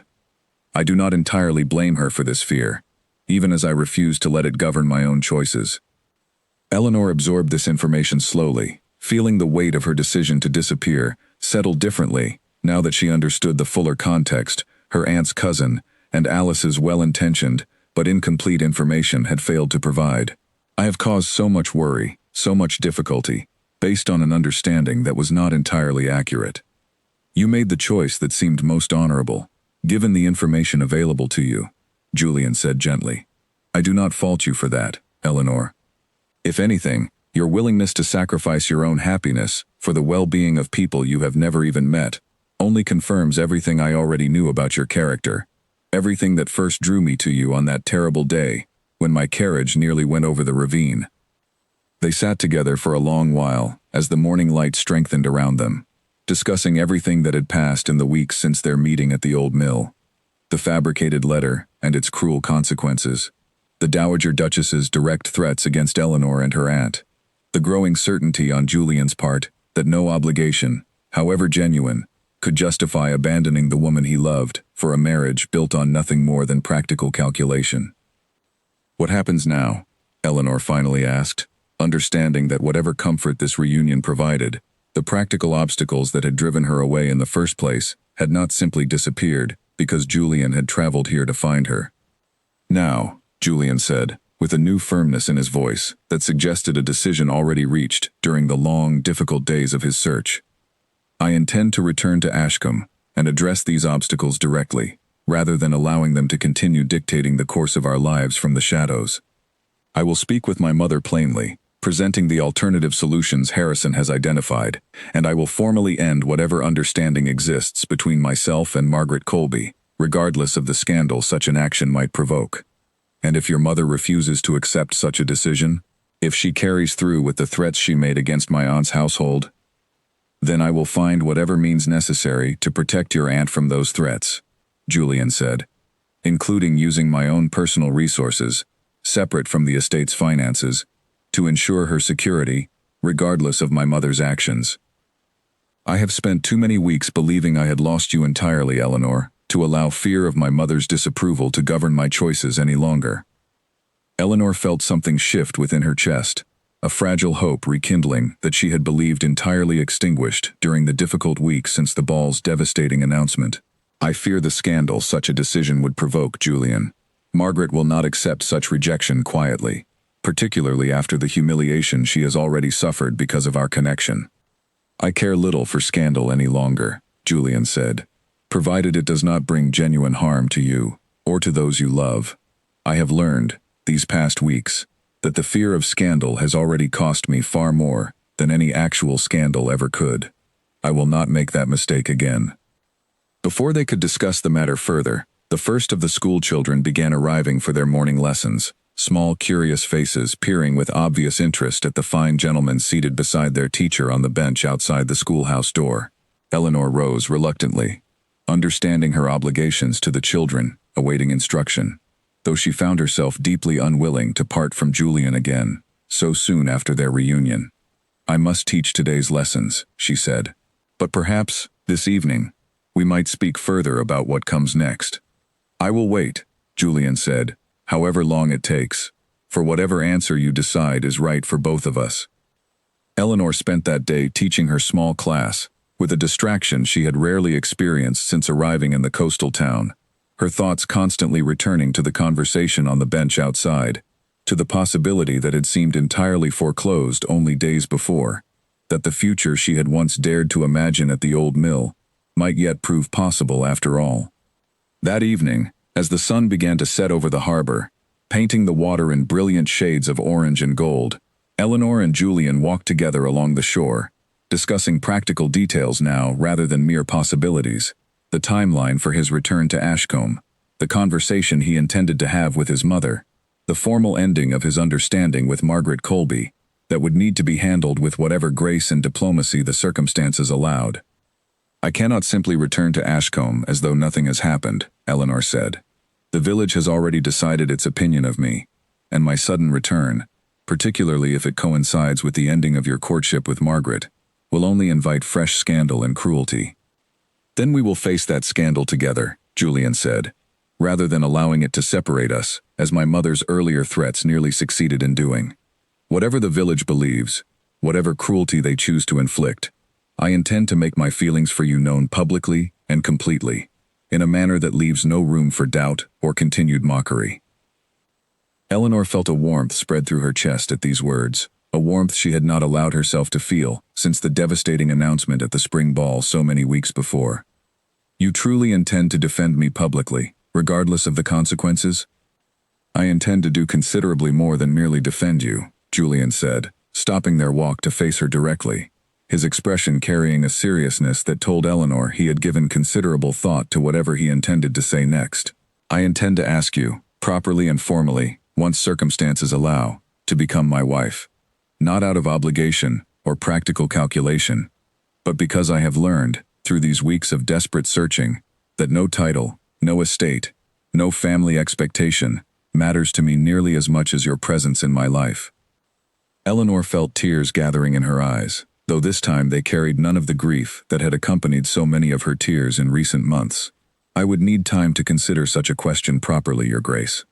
I do not entirely blame her for this fear, even as I refuse to let it govern my own choices." Eleanor absorbed this information slowly, feeling the weight of her decision to disappear settle differently now that she understood the fuller context her aunt's cousin and Alice's well-intentioned but incomplete information had failed to provide. "I have caused so much worry, so much difficulty, based on an understanding that was not entirely accurate. You made the choice that seemed most honorable, given the information available to you," Julian said gently. "I do not fault you for that, Eleanor. If anything, your willingness to sacrifice your own happiness for the well-being of people you have never even met only confirms everything I already knew about your character, everything that first drew me to you on that terrible day when my carriage nearly went over the ravine." They sat together for a long while as the morning light strengthened around them, discussing everything that had passed in the weeks since their meeting at the old mill. The fabricated letter and its cruel consequences, the Dowager Duchess's direct threats against Eleanor and her aunt, the growing certainty on Julian's part that no obligation, however genuine, could justify abandoning the woman he loved for a marriage built on nothing more than practical calculation. "What happens now?" Eleanor finally asked, understanding that whatever comfort this reunion provided, the practical obstacles that had driven her away in the first place had not simply disappeared because Julian had traveled here to find her. "Now," Julian said, with a new firmness in his voice that suggested a decision already reached during the long, difficult days of his search, "I intend to return to Ashcombe and address these obstacles directly, rather than allowing them to continue dictating the course of our lives from the shadows. I will speak with my mother plainly, presenting the alternative solutions Harrison has identified, and I will formally end whatever understanding exists between myself and Margaret Colby, regardless of the scandal such an action might provoke. And if your mother refuses to accept such a decision, if she carries through with the threats she made against my aunt's household, then I will find whatever means necessary to protect your aunt from those threats," Julian said, "including using my own personal resources, separate from the estate's finances, to ensure her security, regardless of my mother's actions. I have spent too many weeks believing I had lost you entirely, Eleanor, to allow fear of my mother's disapproval to govern my choices any longer." Eleanor felt something shift within her chest, a fragile hope rekindling that she had believed entirely extinguished during the difficult weeks since the ball's devastating announcement. "I fear the scandal such a decision would provoke, Julian. Margaret will not accept such rejection quietly, particularly after the humiliation she has already suffered because of our connection." "I care little for scandal any longer," Julian said, "provided it does not bring genuine harm to you, or to those you love. I have learned, these past weeks, that the fear of scandal has already cost me far more than any actual scandal ever could. I will not make that mistake again." Before they could discuss the matter further, the first of the school children began arriving for their morning lessons, small curious faces peering with obvious interest at the fine gentleman seated beside their teacher on the bench outside the schoolhouse door. Eleanor rose reluctantly, understanding her obligations to the children, awaiting instruction, though she found herself deeply unwilling to part from Julian again, so soon after their reunion. "I must teach today's lessons," she said. "But perhaps, this evening, we might speak further about what comes next." "I will wait," Julian said, "however long it takes, for whatever answer you decide is right for both of us." Eleanor spent that day teaching her small class, with a distraction she had rarely experienced since arriving in the coastal town, her thoughts constantly returning to the conversation on the bench outside, to the possibility that had seemed entirely foreclosed only days before, that the future she had once dared to imagine at the old mill might yet prove possible after all. That evening, as the sun began to set over the harbor, painting the water in brilliant shades of orange and gold, Eleanor and Julian walked together along the shore, discussing practical details now rather than mere possibilities, the timeline for his return to Ashcombe, the conversation he intended to have with his mother, the formal ending of his understanding with Margaret Colby, that would need to be handled with whatever grace and diplomacy the circumstances allowed. "I cannot simply return to Ashcombe as though nothing has happened," Eleanor said. "The village has already decided its opinion of me, and my sudden return, particularly if it coincides with the ending of your courtship with Margaret, will only invite fresh scandal and cruelty." "Then we will face that scandal together," Julian said, "rather than allowing it to separate us, as my mother's earlier threats nearly succeeded in doing. Whatever the village believes, whatever cruelty they choose to inflict, I intend to make my feelings for you known publicly and completely, in a manner that leaves no room for doubt or continued mockery." Eleanor felt a warmth spread through her chest at these words, a warmth she had not allowed herself to feel since the devastating announcement at the spring ball so many weeks before. "You truly intend to defend me publicly, regardless of the consequences?" "I intend to do considerably more than merely defend you," Julian said, stopping their walk to face her directly, his expression carrying a seriousness that told Eleanor he had given considerable thought to whatever he intended to say next. "I intend to ask you, properly and formally, once circumstances allow, to become my wife. Not out of obligation or practical calculation, but because I have learned, through these weeks of desperate searching, that no title, no estate, no family expectation matters to me nearly as much as your presence in my life." Eleanor felt tears gathering in her eyes, though this time they carried none of the grief that had accompanied so many of her tears in recent months. "I would need time to consider such a question properly, Your Grace."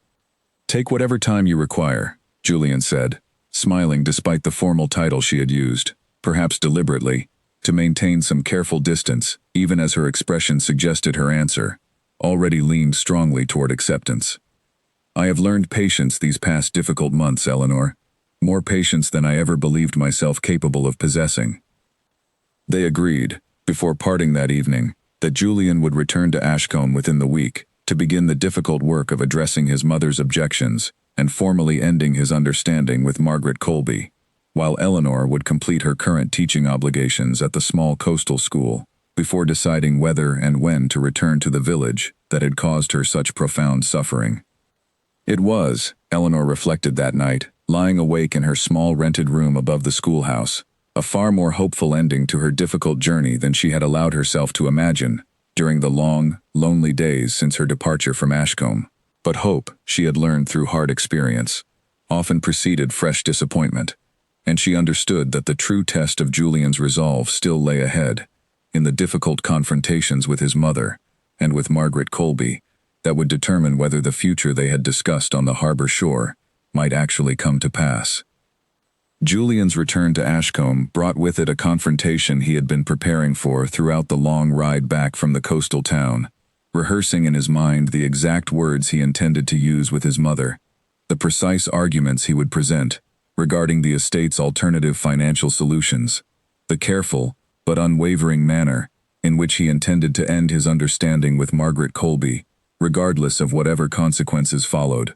"Take whatever time you require," Julian said, smiling despite the formal title she had used, perhaps deliberately, to maintain some careful distance, even as her expression suggested her answer already leaned strongly toward acceptance. I have learned patience these past difficult months, Eleanor. More patience than I ever believed myself capable of possessing. They agreed, before parting that evening, that Julian would return to Ashcombe within the week to begin the difficult work of addressing his mother's objections and formally ending his understanding with Margaret Colby, while Eleanor would complete her current teaching obligations at the small coastal school before deciding whether and when to return to the village that had caused her such profound suffering. It was, Eleanor reflected that night, lying awake in her small rented room above the schoolhouse, a far more hopeful ending to her difficult journey than she had allowed herself to imagine during the long, lonely days since her departure from Ashcombe. But hope, she had learned through hard experience, often preceded fresh disappointment, and she understood that the true test of Julian's resolve still lay ahead, in the difficult confrontations with his mother and with Margaret Colby that would determine whether the future they had discussed on the harbor shore might actually come to pass. Julian's return to Ashcombe brought with it a confrontation he had been preparing for throughout the long ride back from the coastal town, rehearsing in his mind the exact words he intended to use with his mother, the precise arguments he would present regarding the estate's alternative financial solutions, the careful but unwavering manner in which he intended to end his understanding with Margaret Colby, regardless of whatever consequences followed.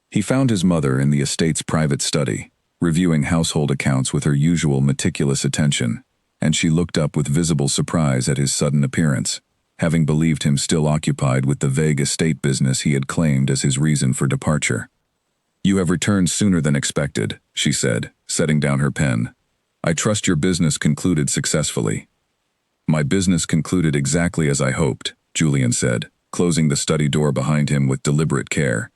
He found his mother in the estate's private study, reviewing household accounts with her usual meticulous attention, and she looked up with visible surprise at his sudden appearance, having believed him still occupied with the vague estate business he had claimed as his reason for departure. "You have returned sooner than expected," she said, setting down her pen. "I trust your business concluded successfully." "My business concluded exactly as I hoped," Julian said, closing the study door behind him with deliberate care.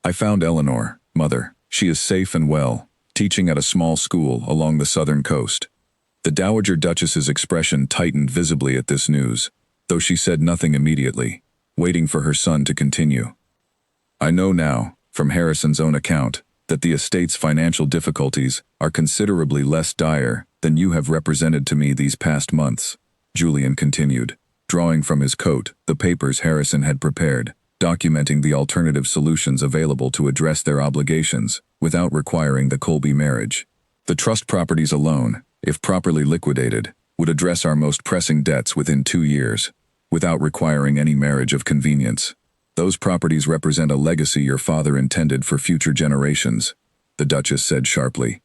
"I found Eleanor, Mother. She is safe and well, teaching at a small school along the southern coast." The Dowager Duchess's expression tightened visibly at this news, though she said nothing immediately, waiting for her son to continue. "I know now, from Harrison's own account, that the estate's financial difficulties are considerably less dire than you have represented to me these past months," Julian continued, drawing from his coat the papers Harrison had prepared, documenting the alternative solutions available to address their obligations without requiring the Colby marriage. "The trust properties alone, if properly liquidated, would address our most pressing debts within 2 years, without requiring any marriage of convenience. Those properties represent a legacy your father intended for future generations," the Duchess said sharply.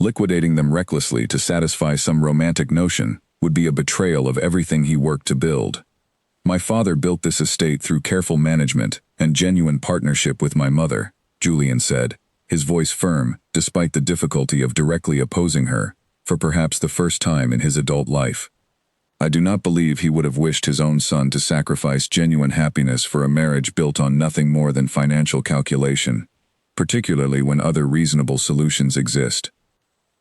"Liquidating them recklessly to satisfy some romantic notion would be a betrayal of everything he worked to build. My father built this estate through careful management and genuine partnership with my mother," Julian said, his voice firm despite the difficulty of directly opposing her, for perhaps the first time in his adult life. "I do not believe he would have wished his own son to sacrifice genuine happiness for a marriage built on nothing more than financial calculation, particularly when other reasonable solutions exist."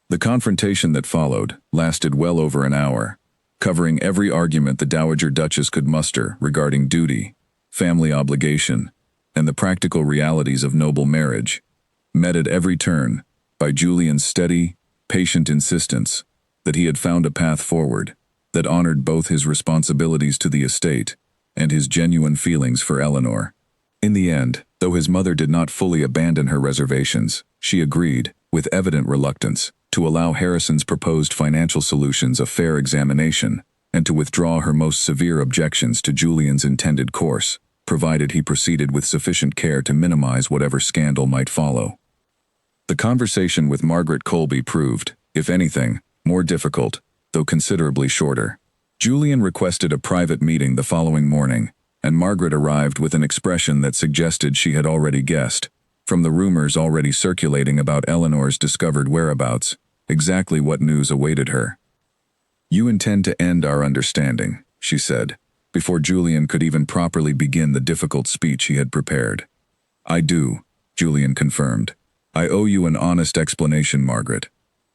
The confrontation that followed lasted well over an hour, covering every argument the Dowager Duchess could muster regarding duty, family obligation, and the practical realities of noble marriage, met at every turn by Julian's steady, patient insistence that he had found a path forward that honored both his responsibilities to the estate and his genuine feelings for Eleanor. In the end, though his mother did not fully abandon her reservations, she agreed, with evident reluctance, to allow Harrison's proposed financial solutions a fair examination and to withdraw her most severe objections to Julian's intended course, provided he proceeded with sufficient care to minimize whatever scandal might follow. The conversation with Margaret Colby proved, if anything, more difficult, though considerably shorter. Julian requested a private meeting the following morning, and Margaret arrived with an expression that suggested she had already guessed, from the rumors already circulating about Eleanor's discovered whereabouts, exactly what news awaited her. "You intend to end our understanding," she said, before Julian could even properly begin the difficult speech he had prepared. "I do," Julian confirmed. "I owe you an honest explanation, Margaret,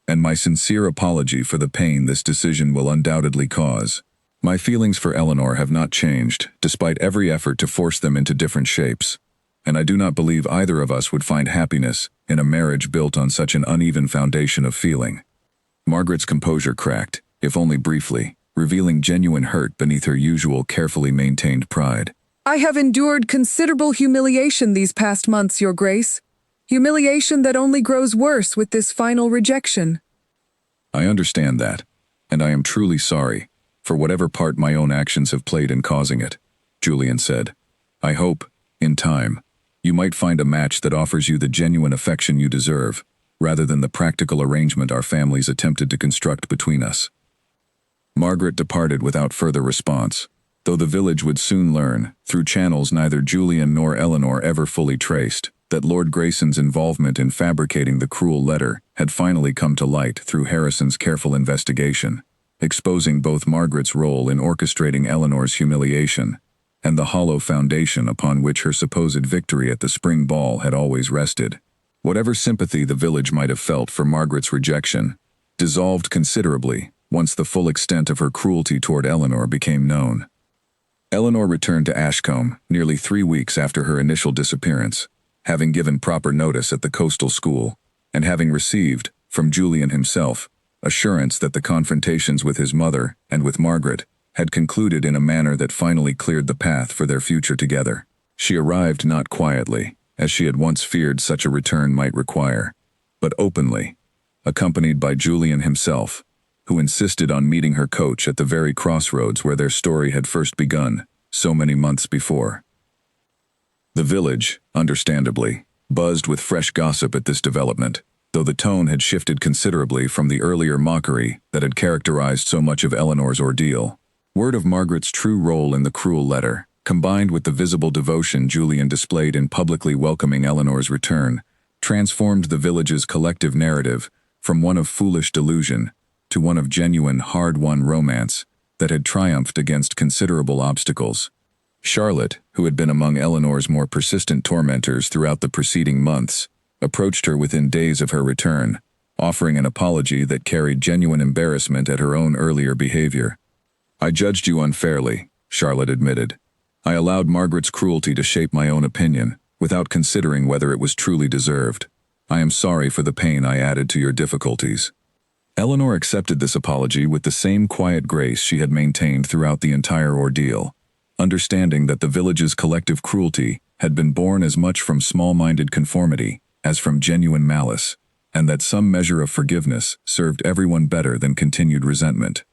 and my sincere apology for the pain this decision will undoubtedly cause. My feelings for Eleanor have not changed, despite every effort to force them into different shapes. and I do not believe either of us would find happiness in a marriage built on such an uneven foundation of feeling." Margaret's composure cracked, if only briefly, revealing genuine hurt beneath her usual carefully maintained pride. "I have endured considerable humiliation these past months, Your Grace. Humiliation that only grows worse with this final rejection." "I understand that, and I am truly sorry for whatever part my own actions have played in causing it," Julian said. "I hope, in time, you might find a match that offers you the genuine affection you deserve, rather than the practical arrangement our families attempted to construct between us." Margaret departed without further response, though the village would soon learn, through channels neither Julian nor Eleanor ever fully traced, that Lord Grayson's involvement in fabricating the cruel letter had finally come to light through Harrison's careful investigation, exposing both Margaret's role in orchestrating Eleanor's humiliation and the hollow foundation upon which her supposed victory at the spring ball had always rested. Whatever sympathy the village might have felt for Margaret's rejection dissolved considerably once the full extent of her cruelty toward Eleanor became known. Eleanor returned to Ashcombe nearly 3 weeks after her initial disappearance, having given proper notice at the coastal school, and having received, from Julian himself, assurance that the confrontations with his mother and with Margaret had concluded in a manner that finally cleared the path for their future together. She arrived not quietly, as she had once feared such a return might require, but openly, accompanied by Julian himself, who insisted on meeting her coach at the very crossroads where their story had first begun, so many months before. The village, understandably, buzzed with fresh gossip at this development, though the tone had shifted considerably from the earlier mockery that had characterized so much of Eleanor's ordeal. Word of Margaret's true role in the cruel letter, combined with the visible devotion Julian displayed in publicly welcoming Eleanor's return, transformed the village's collective narrative from one of foolish delusion to one of genuine, hard-won romance that had triumphed against considerable obstacles. Charlotte, who had been among Eleanor's more persistent tormentors throughout the preceding months, approached her within days of her return, offering an apology that carried genuine embarrassment at her own earlier behavior. "I judged you unfairly," Charlotte admitted. "I allowed Margaret's cruelty to shape my own opinion, without considering whether it was truly deserved. I am sorry for the pain I added to your difficulties." Eleanor accepted this apology with the same quiet grace she had maintained throughout the entire ordeal, understanding that the village's collective cruelty had been born as much from small-minded conformity as from genuine malice, and that some measure of forgiveness served everyone better than continued resentment.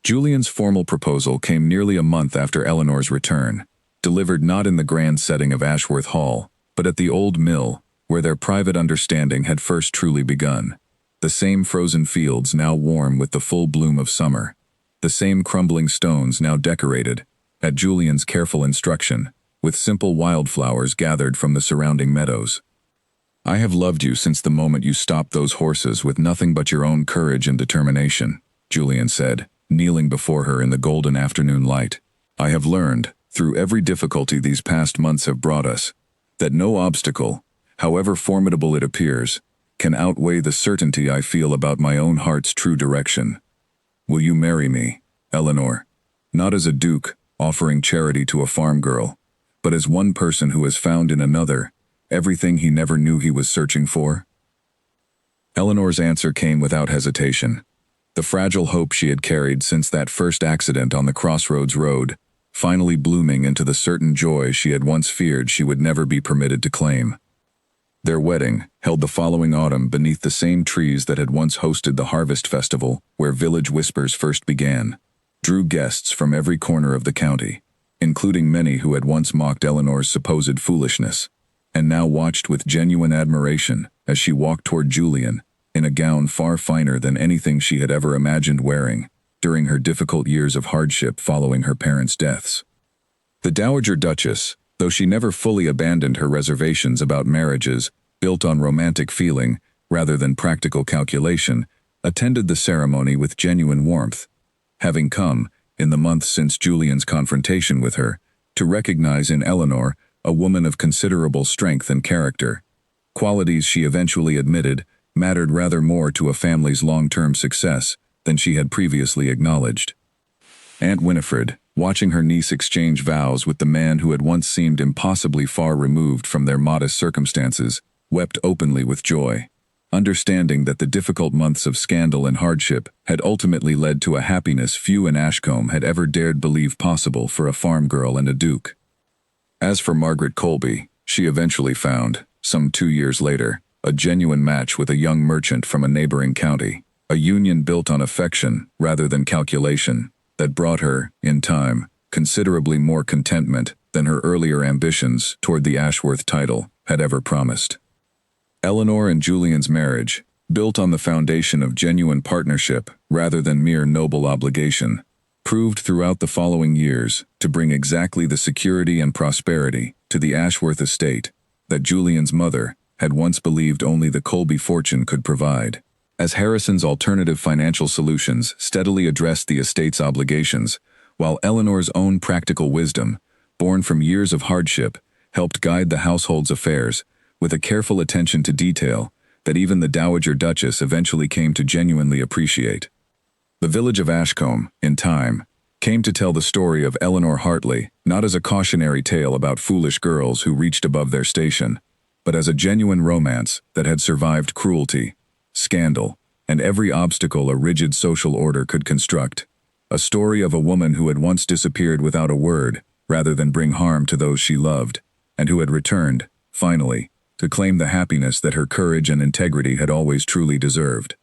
Julian's formal proposal came nearly a month after Eleanor's return, delivered not in the grand setting of Ashworth Hall, but at the old mill, where their private understanding had first truly begun. The same frozen fields now warm with the full bloom of summer, the same crumbling stones now decorated, at Julian's careful instruction, with simple wildflowers gathered from the surrounding meadows. "I have loved you since the moment you stopped those horses with nothing but your own courage and determination," Julian said, kneeling before her in the golden afternoon light. "I have learned, through every difficulty these past months have brought us, that no obstacle, however formidable it appears, can outweigh the certainty I feel about my own heart's true direction. Will you marry me, Eleanor? Not as a duke, offering charity to a farm girl, but as one person who has found in another everything he never knew he was searching for?" Eleanor's answer came without hesitation. The fragile hope she had carried since that first accident on the Crossroads Road, finally blooming into the certain joy she had once feared she would never be permitted to claim. Their wedding, held the following autumn beneath the same trees that had once hosted the harvest festival where Village Whispers first began, drew guests from every corner of the county, including many who had once mocked Eleanor's supposed foolishness, and now watched with genuine admiration as she walked toward Julian in a gown far finer than anything she had ever imagined wearing during her difficult years of hardship following her parents' deaths. The Dowager Duchess, though she never fully abandoned her reservations about marriages built on romantic feeling rather than practical calculation, attended the ceremony with genuine warmth, having come, in the months since Julian's confrontation with her, to recognize in Eleanor a woman of considerable strength and character, qualities she eventually admitted mattered rather more to a family's long-term success than she had previously acknowledged. Aunt Winifred, watching her niece exchange vows with the man who had once seemed impossibly far removed from their modest circumstances, wept openly with joy, understanding that the difficult months of scandal and hardship had ultimately led to a happiness few in Ashcombe had ever dared believe possible for a farm girl and a duke. As for Margaret Colby, she eventually found, some 2 years later, a genuine match with a young merchant from a neighboring county, a union built on affection rather than calculation, that brought her, in time, considerably more contentment than her earlier ambitions toward the Ashworth title had ever promised. Eleanor and Julian's marriage, built on the foundation of genuine partnership rather than mere noble obligation, proved throughout the following years to bring exactly the security and prosperity to the Ashworth estate that Julian's mother had once believed only the Colby fortune could provide. As Harrison's alternative financial solutions steadily addressed the estate's obligations, while Eleanor's own practical wisdom, born from years of hardship, helped guide the household's affairs with a careful attention to detail that even the Dowager Duchess eventually came to genuinely appreciate. The village of Ashcombe, in time, came to tell the story of Eleanor Hartley not as a cautionary tale about foolish girls who reached above their station, but as a genuine romance that had survived cruelty, scandal, and every obstacle a rigid social order could construct. A story of a woman who had once disappeared without a word, rather than bring harm to those she loved, and who had returned, finally, to claim the happiness that her courage and integrity had always truly deserved.